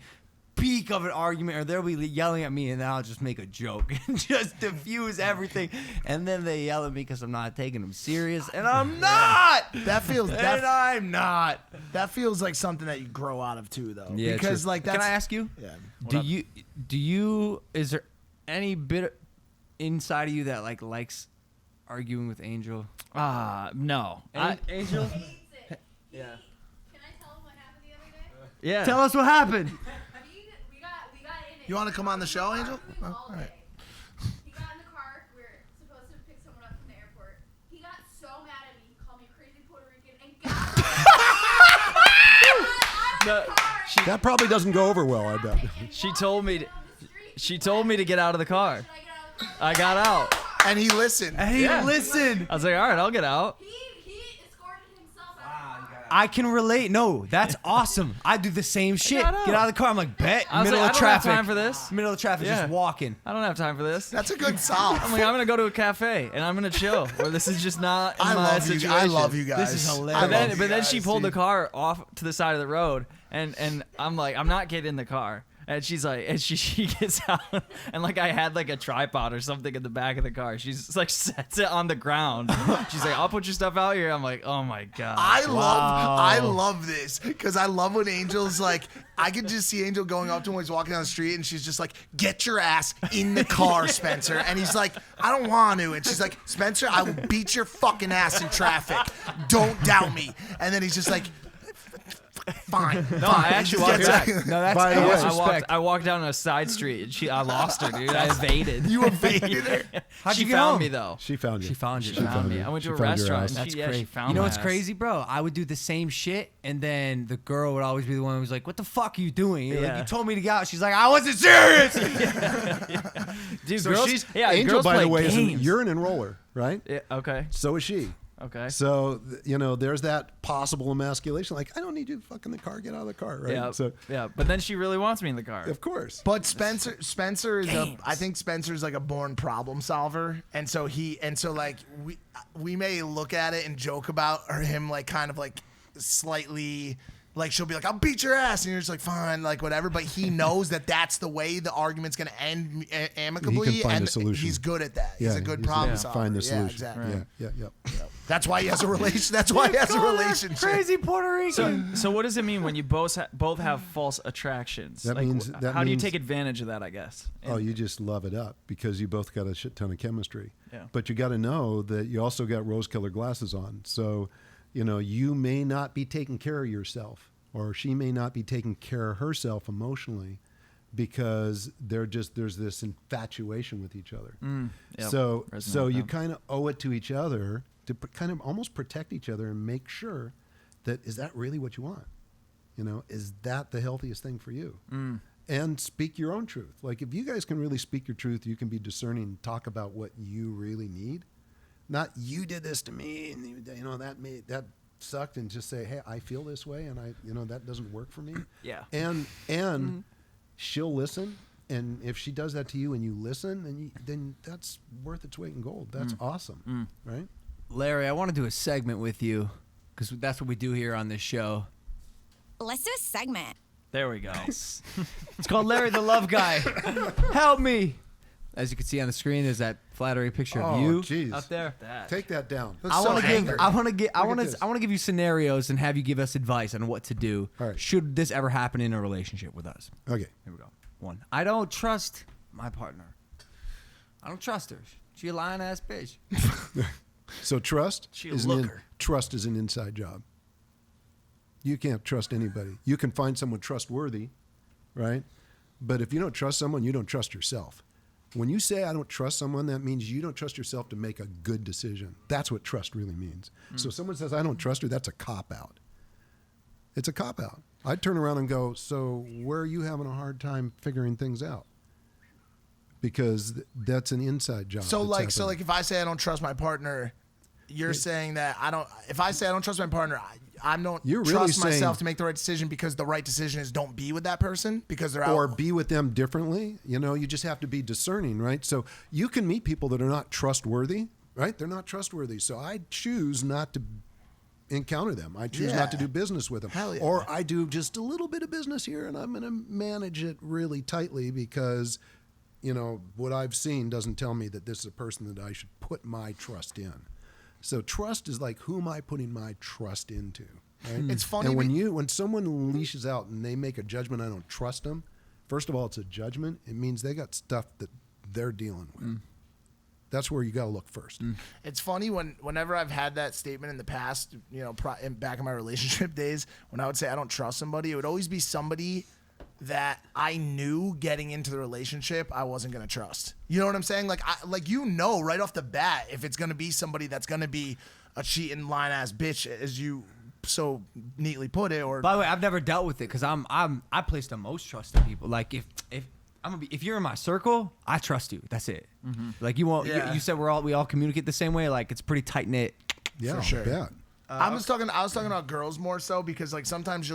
Peak of an argument, or they'll be yelling at me, and then I'll just make a joke and just diffuse everything, and then they yell at me because I'm not taking them serious, and I'm not. That feels And that, I'm not. that feels like something that you grow out of too, though. Yeah, because true. like that's. Can I ask you? Yeah. Do you? Is there any bit inside of you that like likes arguing with Angel? No. Angel? Yeah. Can I tell him what happened the other day? Yeah. Tell us what happened. We got in it. You want to come on the show, Angel? Oh, All all right. day. He got in the car. We were supposed to pick someone up from the airport. He got so mad at me. He called me a crazy Puerto Rican and got That probably doesn't go over well, I bet. She told me. She told me to get out of the car. Should I get out of the car? I got out. And he listened. Hey, Yeah. listen. I was like, all right, I'll get out. He escorted himself out of the car. I can relate. No, that's awesome. I do the same shit. got out. Get out of the car. I'm like, bet. I was Middle like, of I don't have traffic. time for this. Middle of traffic, Yeah. just walking. I don't have time for this. That's a good solve. I'm like, I'm gonna go to a cafe and I'm gonna chill. Where this is just not in I my love situation. you. I love you guys. This is hilarious. I But then, love you but then she guys, pulled the dude. car off to the side of the road, and I'm like, I'm not getting in the car. And she's like, and she gets out, and like I had like a tripod or something in the back of the car. She's just, like sets it on the ground. She's like, I'll put your stuff out here. I'm like, oh my god. I love this because I love when Angel's like, I could just see Angel going up to him when he's walking down the street, and she's just like, "Get your ass in the car, Spencer." And he's like, "I don't want to." And she's like, "Spencer, I will beat your fucking ass in traffic. Don't doubt me." And then he's just like, "Fine." No, I actually walked back. No, that's By the way- disrespect. I walked down a side street and I lost her, dude. I evaded. You evaded her. How'd she you get found home? me though. She found you. She found you. She found me. you. I went to She a found your restaurant. ass. And That's she, crazy. she found You know my what's ass. crazy, bro? I would do the same shit, and then the girl would always be the one who was like, "What the fuck are you doing? Like, Yeah. you told me to get out." She's like, "I wasn't serious." Dude, So girls, she's yeah, Angel, girls by play the way, games. you're an enroller, right? Yeah, okay. So is she. Okay. So there's that possible emasculation. Like, I don't need you to fuck in the car. Get out of the car, right? Yeah. So Yeah. But then she really wants me in the car. of course. But Spencer is I think Spencer's like a born problem solver, and so like we may look at it and joke about him like kind of like slightly. Like she'll be like, "I'll beat your ass," and you're just like, "Fine," like whatever. But he knows that that's the way the argument's gonna end amicably, He can find and a solution. he's good at that. He's a good he's problem able to solver. Find the Yeah, solution. exactly. Yeah. That's why he has a relation. That's why he has a relationship. Crazy Puerto Rican. So what does it mean when you both have false attractions? That means- that how do you means- take advantage of that? I guess. Oh, you just love it up because you both got a shit ton of chemistry. Yeah. But you got to know that you also got rose-colored glasses on. So, you may not be taking care of yourself, or she may not be taking care of herself emotionally, because there's this infatuation with each other. Yep. So Resonate with you that. kind of owe it to each other to kind of almost protect each other and make sure that is that really what you want? Is that the healthiest thing for you? And speak your own truth. Like, if you guys can really speak your truth, you can be discerning and talk about what you really need. Not you did this to me and that sucked, and just say, hey, I feel this way, and that doesn't work for me. Yeah. And she'll listen, and if she does that to you and you listen, then that's worth its weight in gold. That's awesome, right? Larry, I want to do a segment with you because that's what we do here on this show. Let's do a segment. There we go. It's called Larry the Love Guy. Help me. As you can see on the screen, there's that flattery picture of you geez. up there. Take that down. I want to this. give you scenarios and have you give us advice on what to do. All right. Should this ever happen in a relationship with us? Okay. Here we go. 1. I don't trust my partner. I don't trust her. She a lying ass bitch. So trust She a is looker. trust is an inside job. You can't trust anybody. You can find someone trustworthy, right? But if you don't trust someone, you don't trust yourself. When you say I don't trust someone, that means you don't trust yourself to make a good decision. That's what trust really means. So if someone says I don't trust her, that's a cop-out. It's a cop-out. I'd turn around and go, so where are you having a hard time figuring things out? Because that's an inside job. So that's like happening. if I say I don't trust my partner, you're saying that I don't. If I say I don't trust my partner, You're really trust saying- myself to make the right decision because the right decision is don't be with that person because they're out. Or be with them differently. You just have to be discerning, right? So you can meet people that are not trustworthy, right? They're not trustworthy. So I choose not to encounter them. I choose not to do business with them. Hell yeah. Or I do just a little bit of business here and I'm going to manage it really tightly because, what I've seen doesn't tell me that this is a person that I should put my trust in. So trust is like, who am I putting my trust into? Right? It's funny. And when someone leashes out and they make a judgment, I don't trust them. First of all, it's a judgment. It means they got stuff that they're dealing with. That's where you got to look first. It's funny whenever I've had that statement in the past, back in my relationship days, when I would say I don't trust somebody, it would always be somebody that I knew getting into the relationship I wasn't gonna trust. You know what I'm saying? Like right off the bat if it's gonna be somebody that's gonna be a cheating lying ass bitch, as you so neatly put it. Or by the way, I've never dealt with it because I place the most trust in people. Like if you're in my circle, I trust you. That's it. Like you won't. Yeah. You said we all communicate the same way. Like it's pretty tight knit. Yeah, For sure. I bet. I was talking about girls more so because like sometimes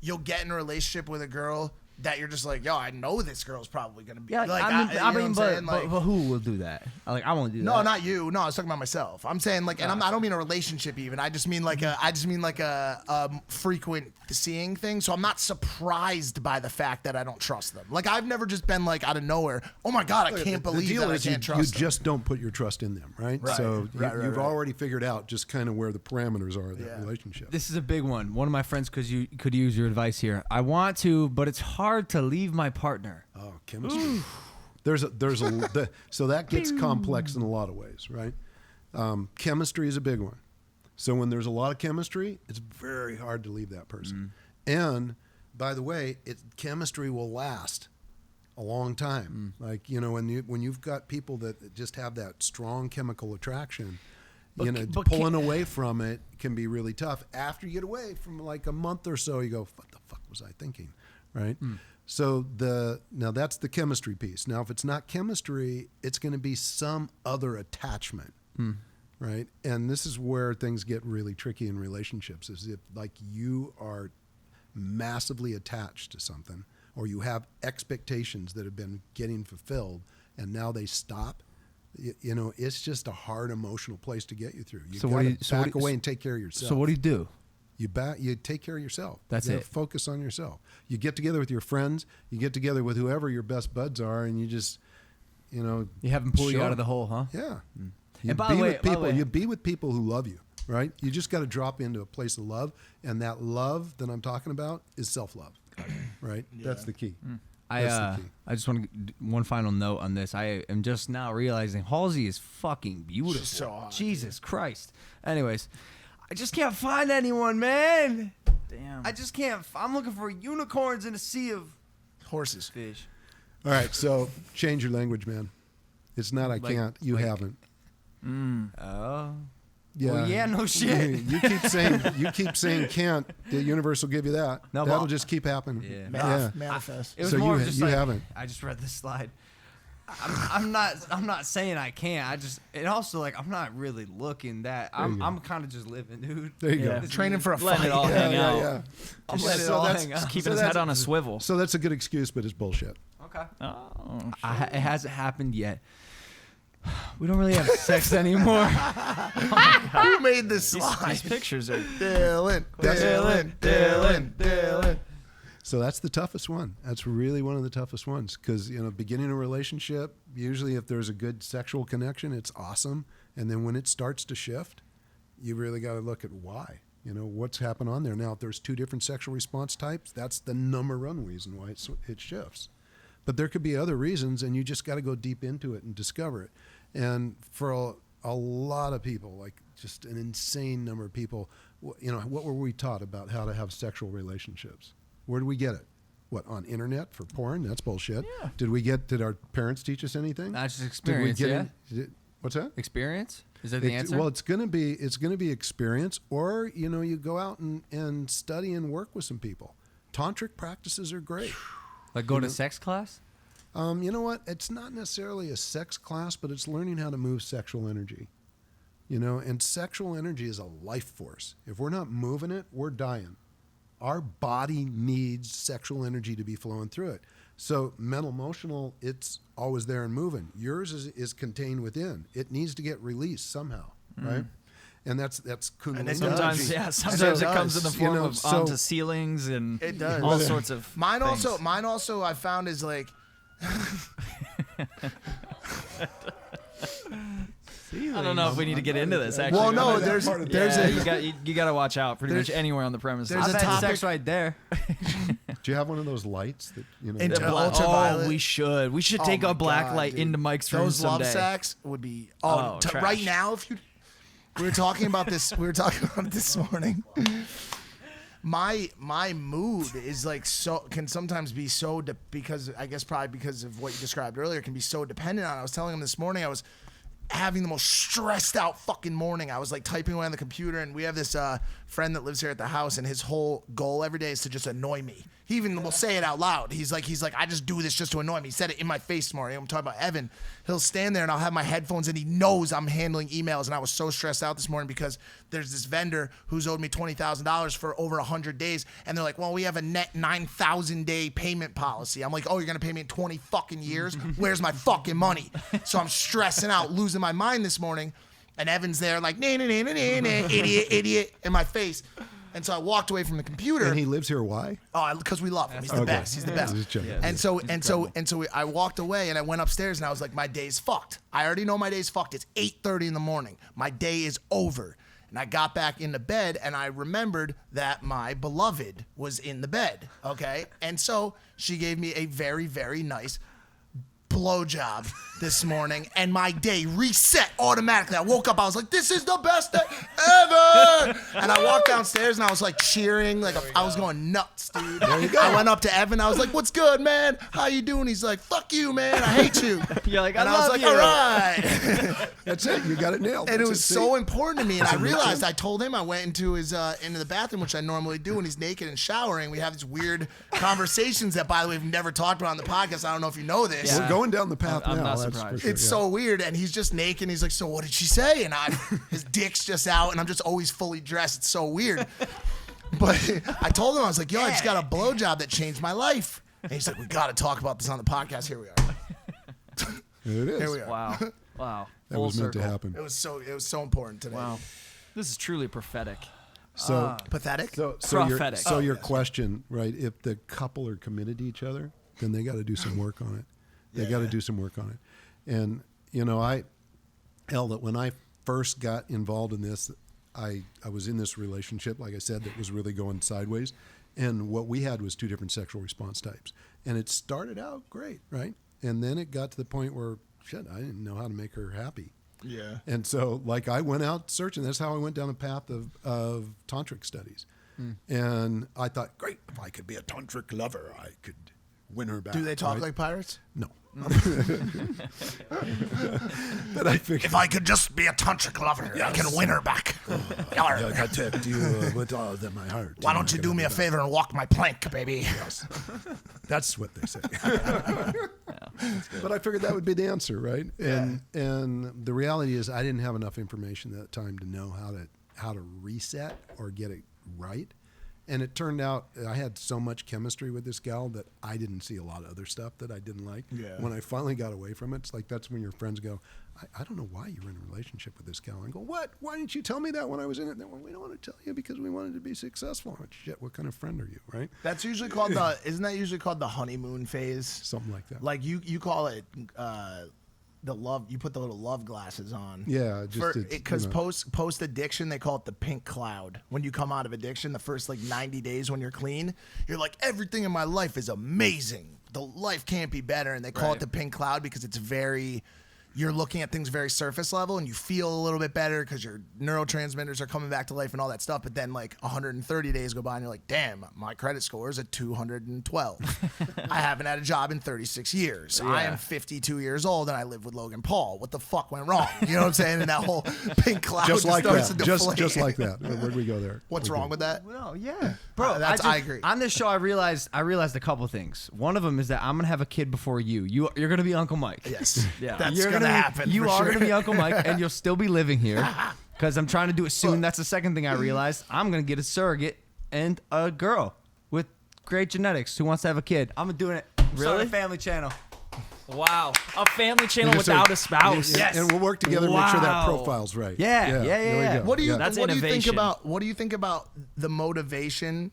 you'll get in a relationship with a girl that you're just like, yo, I know this girl's probably gonna be. Yeah, like, but who will do that? Like I won't do that. No, not you. No, I was talking about myself. I'm saying like, and I don't mean a relationship even. I just mean like a frequent seeing thing. So I'm not surprised by the fact that I don't trust them. Like I've never just been like out of nowhere, oh my god, I can't believe that I can't trust them. You just don't put your trust in them, right? So you've already figured out just kind of where the parameters are of that relationship. This is a big one. One of my friends could use your advice here. I want to, but it's hard to leave my partner. Oh, chemistry. So that gets complex in a lot of ways, right? Chemistry is a big one. So when there's a lot of chemistry, it's very hard to leave that person. And by the way, chemistry will last a long time. Like, when you've got people that just have that strong chemical attraction, pulling away from it can be really tough. After you get away from like a month or so, you go, what the fuck was I thinking? Right? So now that's the chemistry piece. Now, if it's not chemistry, it's going to be some other attachment, right? And this is where things get really tricky in relationships, is if like you are massively attached to something or you have expectations that have been getting fulfilled and now they stop, it's just a hard emotional place to get you through. You got to back away and take care of yourself. So what do you do? You take care of yourself. That's you it. Focus on yourself. You get together with your friends. You get together with whoever your best buds are, and you just, You have them pull you out of the hole, huh? Yeah. And by the way, You be with people who love you, right? You just got to drop into a place of love, and that love that I'm talking about is self-love, right? Yeah. That's the key. I just want to one final note on this. I am just now realizing Halsey is fucking beautiful. She's so hot, Jesus Christ. Anyways, I just can't find anyone, man. Damn. I just can't. I'm looking for unicorns in a sea of horses. fish. All right, so change your language, man. It's not I can't. You haven't. Oh. Yeah. Well, yeah, no shit. You keep saying can't. The universe will give you that. No, that'll but- just keep happening. Yeah. Manifest. It was So more you- of just you like, haven't. I just read this slide. I'm not saying I can't. And also like I'm not really looking that. I'm kind of just living, dude. There you Yeah. go. Training for a Letting fight. it all hang out. I'm Just- letting it so all that's- hang out. Just keeping So his that's- head on a swivel. So that's a good excuse, but it's bullshit. Okay. Oh, It hasn't happened yet. We don't really have sex anymore. Who made this slide? these pictures are. Dylan. So that's the toughest one. That's really one of the toughest ones because, beginning a relationship, usually if there's a good sexual connection, it's awesome. And then when it starts to shift, you really got to look at why. What's happened on there. Now, if there's two different sexual response types, that's the number one reason why it shifts. But there could be other reasons, and you just got to go deep into it and discover it. And for a lot of people, like just an insane number of people, what were we taught about how to have sexual relationships? Where did we get it? What, on internet for porn? That's bullshit. Yeah. Did our parents teach us anything? That's just experience. What's that? Experience? Is that the answer? Well, it's gonna be experience, or you go out and study and work with some people. Tantric practices are great. Like go to sex class? You know what? It's not necessarily a sex class, but it's learning how to move sexual energy. you know, and sexual energy is a life force. If we're not moving it, we're dying. Our body needs sexual energy to be flowing through it. So mental, emotional, it's always there and moving. Yours is contained within. It needs to get released somehow, right? And that's Kundalini. And it Sometimes, does. yeah. Sometimes it comes in the form of so- onto ceilings and It does. all sorts of Mine things. also I found is like I don't know if we need to get into this. Actually, well, no, that there's part of the- there's yeah, a you got to watch out pretty much there's- anywhere on the premises. there's I've a had topic- sex right there. Do you have one of those lights that, you know? And- The black- ultraviolet. Oh, we should. We should Oh take my a black God, light dude. into Mike's room those love someday. sacks would be Oh, right trash. now. If you, we were talking about this. We were talking about it this morning. My mood is like can sometimes be so because I guess probably because of what you described earlier can be so dependent on. I was telling him this morning I was having the most stressed out fucking morning. I was like typing away on the computer, and we have this friend that lives here at the house, and his whole goal every day is to just annoy me. He even will say it out loud. He's like, I just do this just to annoy me. He said it in my face this morning. I'm talking about Evan. He'll stand there and I'll have my headphones and he knows I'm handling emails. And I was so stressed out this morning because there's this vendor who's owed me $20,000 for over 100 days. And they're like, well, we have a net 9,000 day payment policy. I'm like, oh, you're going to pay me in 20 fucking years? Where's my fucking money? So I'm stressing out, losing my mind this morning. And Evan's there like, nah, nah, nah, nah, nah, nah, idiot, in my face. And so I walked away from the computer. And he lives here. Why? Oh, because we love him. He's the best. He's the best. Just joking. And so I walked away and I went upstairs and I was like, my day's fucked. I already know my day's fucked. It's 8:30 in the morning. My day is over. And I got back into bed and I remembered that my beloved was in the bed. Okay. And so she gave me a very, very nice blowjob this morning and my day reset automatically. I woke up, I was like, this is the best day ever. And I walked downstairs and I was like cheering, like I was going nuts, dude. There you go. I went up to Evan, I was like, what's good, man? How you doing? He's like, fuck you, man. I hate you. You're like, and I I was love like, you. all right. That's it. You got it nailed. And it That's was see? so important to me. And I realized, I told him I went into the bathroom, which I normally do when he's naked and showering. We have these weird conversations that, by the way, we've never talked about on the podcast. I don't know if you know this. Yeah. We're going down the path I'm now. not that's surprised. for sure. It's yeah. so weird, and he's just naked. And he's like, "So what did she say?" And his dick's just out, and I'm just always fully dressed. It's so weird. But I told him I was like, "Yo, I just got a blowjob that changed my life." And he's like, "We got to talk about this on the podcast." Here we are. It is. Here we are. Wow. Wow. That Full was meant to circle. happen. It was so important today. Wow. This is truly prophetic. So, Pathetic. your Prophetic. your question, right? If the couple are committed to each other, then they got to do some work on it. They got to do some work on it. And you know, that when I first got involved in this, I was in this relationship, like I said, that was really going sideways. And what we had was two different sexual response types. And it started out great, right? And then it got to the point where, shit, I didn't know how to make her happy. Yeah. And so, like, I went out searching. That's how I went down a path of tantric studies. And I thought, great, if I could be a tantric lover, I could win her back. Do they talk right? like pirates? No. But I figured, If I could just be a tantric lover, I can win her back. Yarr. I accept you with all of my heart. Why don't you do me a favor and walk my plank, baby? That's what they say. But I figured that would be the answer, right? And the reality is, I didn't have enough information at that time to know how to reset or get it right. And it turned out I had so much chemistry with this gal that I didn't see a lot of other stuff that I didn't like. Yeah. When I finally got away from it, it's like that's when your friends go, I don't know why you were in a relationship with this gal. And I go, what? Why didn't you tell me that when I was in it? They went, we don't want to tell you because we wanted to be successful. I went, shit, what kind of friend are you, right? That's usually called isn't that usually called the honeymoon phase? Something like that. Like you call it the love. You put the little love glasses on. Yeah, just because post addiction they call it the pink cloud. When you come out of addiction, the first like 90 days when you're clean, you're like, everything in my life is amazing. The life can't be better, and they call it the pink cloud because it's you're looking at things very surface level, and you feel a little bit better because your neurotransmitters are coming back to life and all that stuff. But then like 130 days go by, and you're like, damn, my credit score is at 212. I haven't had a job in 36 years. Yeah. I am 52 years old, and I live with Logan Paul. What the fuck went wrong? You know what I'm saying? And that whole pink cloud just like starts that. to Just deflate. like that. Where'd we go there? What's wrong with that? No, yeah, bro. I agree. On this show, I realized a couple things. One of them is that I'm gonna have a kid before you. You're gonna be Uncle Mike. Yes. Yeah. That's You're gonna gonna be, happen. You for are sure. gonna be Uncle Mike, and you'll still be living here because I'm trying to do it soon. That's the second thing I realized. I'm gonna get a surrogate and a girl with great genetics who wants to have a kid. I'm doing it. I'm starting Really? a family channel. Wow. A family channel just without say- a spouse. Yes. And we'll work together to make sure that Wow. profile's right. Yeah. there we go. What do you That's what do you think innovation. about the motivation?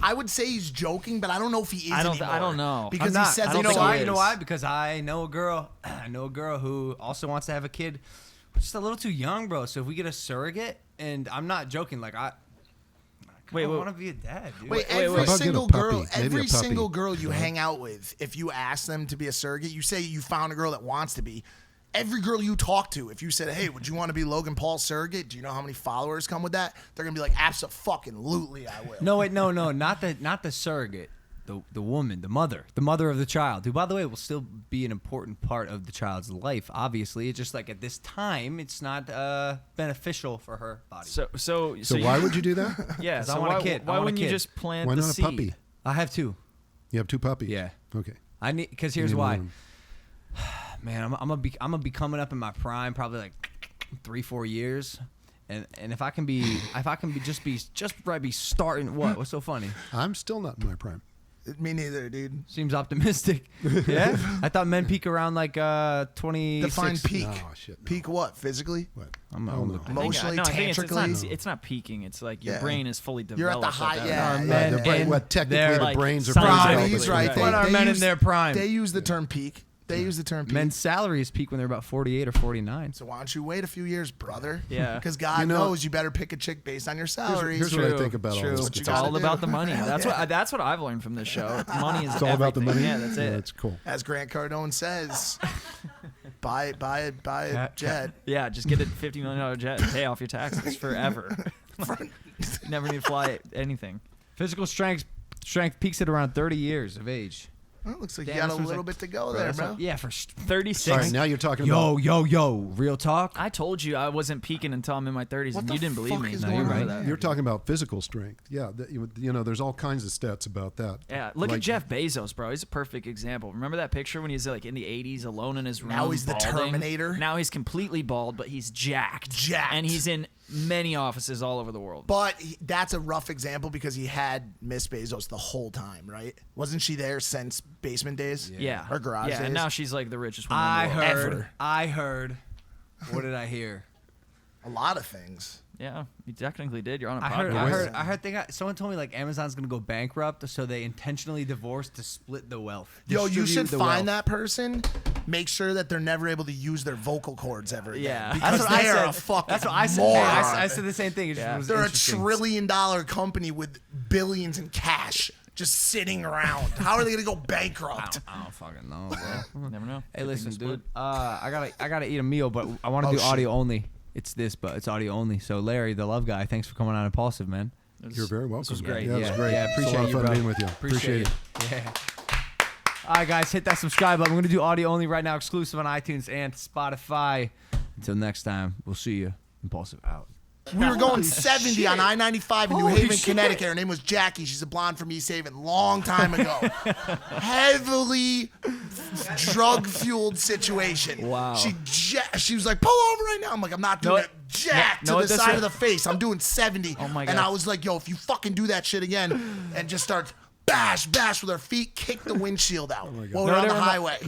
I would say he's joking, but I don't know if he is I don't anymore. know. Because I'm he not. says I it don't you know think so why? he You know is. why? Because I know a girl. I know a girl who also wants to have a kid, but just a little too young, bro. So if we get a surrogate, and I'm not joking, like I Wait, want to be a dad, dude. Wait, wait, every wait. How about get a single puppy? girl, Maybe a every puppy. single girl you hang out with, if you ask them to be a surrogate, you say you found a girl that wants to be. Every girl you talk to, if you said, "Hey, would you want to be Logan Paul's surrogate?" Do you know how many followers come with that? They're gonna be like, "Abso-fucking-lutely, I will." No, wait, no, not the surrogate, the woman, the mother of the child, who, by the way, will still be an important part of the child's life. Obviously, it's just like at this time, it's not beneficial for her body. So why would you do that? Yeah. 'Cause I So want a why, kid. I why want a wouldn't you kid. just plant Why the not a seed? puppy? I have two. You have two puppies. Yeah. Okay. I need because You here's need why. one. Man, I'm gonna be coming up in my prime, probably like 3-4 years, and if I can be just right, be starting. What's so funny? I'm still not in my prime. Me neither, dude. Seems optimistic. Yeah, I thought men peak around like 26. Define peak. Oh, shit, no. Peak what? Physically? What? I'm Hell no. old. Emotionally, I think tantrically? it's not peaking. It's like your Yeah. brain is fully developed. You're at the at high. that Yeah, point. men yeah, The brain, and what technically they're the like brains are scientifically pretty Prime. developed. He's right. When are men in their prime? They use the term peak. They use the term peak. Men's salaries peak when they're about 48 or 49. So why don't you wait a few years, brother? Yeah. Because God You know- knows you better pick a chick based on your salary. Here's what I think about all True. this. what you It's gotta all do. about the money. That's what I've learned from this show. Money is It's all about the money. Yeah, that's it. That's cool. As Grant Cardone says, buy a jet. Yeah, just get a $50 million jet and pay off your taxes forever. You never need to fly anything. Physical strength peaks at around 30 years of age. Well, it looks like Damn, you got a this was little like- bit to go Bro, there, that's bro. what- yeah, for 36. All right, now you're talking about. yo, real talk. I told you I wasn't peaking until I'm in my 30s, What and the you didn't believe fuck me. is No, going you're on right. there? You're talking about physical strength. Yeah, you know, there's all kinds of stats about that. Yeah, look Like- at Jeff Bezos, bro. He's a perfect example. Remember that picture when he's like in the 80s, alone in his room? Now he's the balding? Terminator. Now he's completely bald, but he's jacked. Jacked. And he's in many offices all over the world. But that's a rough example because he had Miss Bezos the whole time, right? Wasn't she there since basement days? Yeah. Or garage Yeah, days? and now she's like the richest woman in the world. Ever. I heard. What did I hear? A lot of things. Yeah, you technically did. You're on a I podcast. heard. Someone told me like Amazon's gonna go bankrupt, so they intentionally divorced to split the wealth. Yo, you Distribute should the find wealth. that person. Make sure that they're never able to use their vocal cords ever again. Yeah. Because That's what they I are said. a fucking That's what I said. moron. I said the same thing. It just Yeah. was They're a interesting. $1 trillion company with billions in cash just sitting around. How are they going to go bankrupt? I don't fucking know, bro. You never know. Hey, Good listen, thing to dude. split. I gotta eat a meal, but I want to Oh, do shit. audio only. It's this, but it's audio only. So, Larry, the love guy, thanks for coming on Impulsive, man. You're very welcome. This was great. Yeah, it was great. Yeah, It's appreciate a lot you, of fun bro. being with you. Appreciate it. Yeah. All right, guys, hit that subscribe button. We're gonna do audio only right now, exclusive on iTunes and Spotify. Until next time, we'll see you. Impulsive out. We were going 70 on I-95 in New Holy Haven, shit. Connecticut. Her name was Jackie. She's a blonde from East Haven. Long time ago. Heavily drug-fueled situation. Wow. She was like, pull over right now. I'm like, I'm not doing No, it. Jack no, to the this side is- of the face. I'm doing 70. Oh, my And God. I was like, yo, if you fucking do that shit again, and just starts bash with her feet, kick the windshield out while we're No, on they the were not- highway.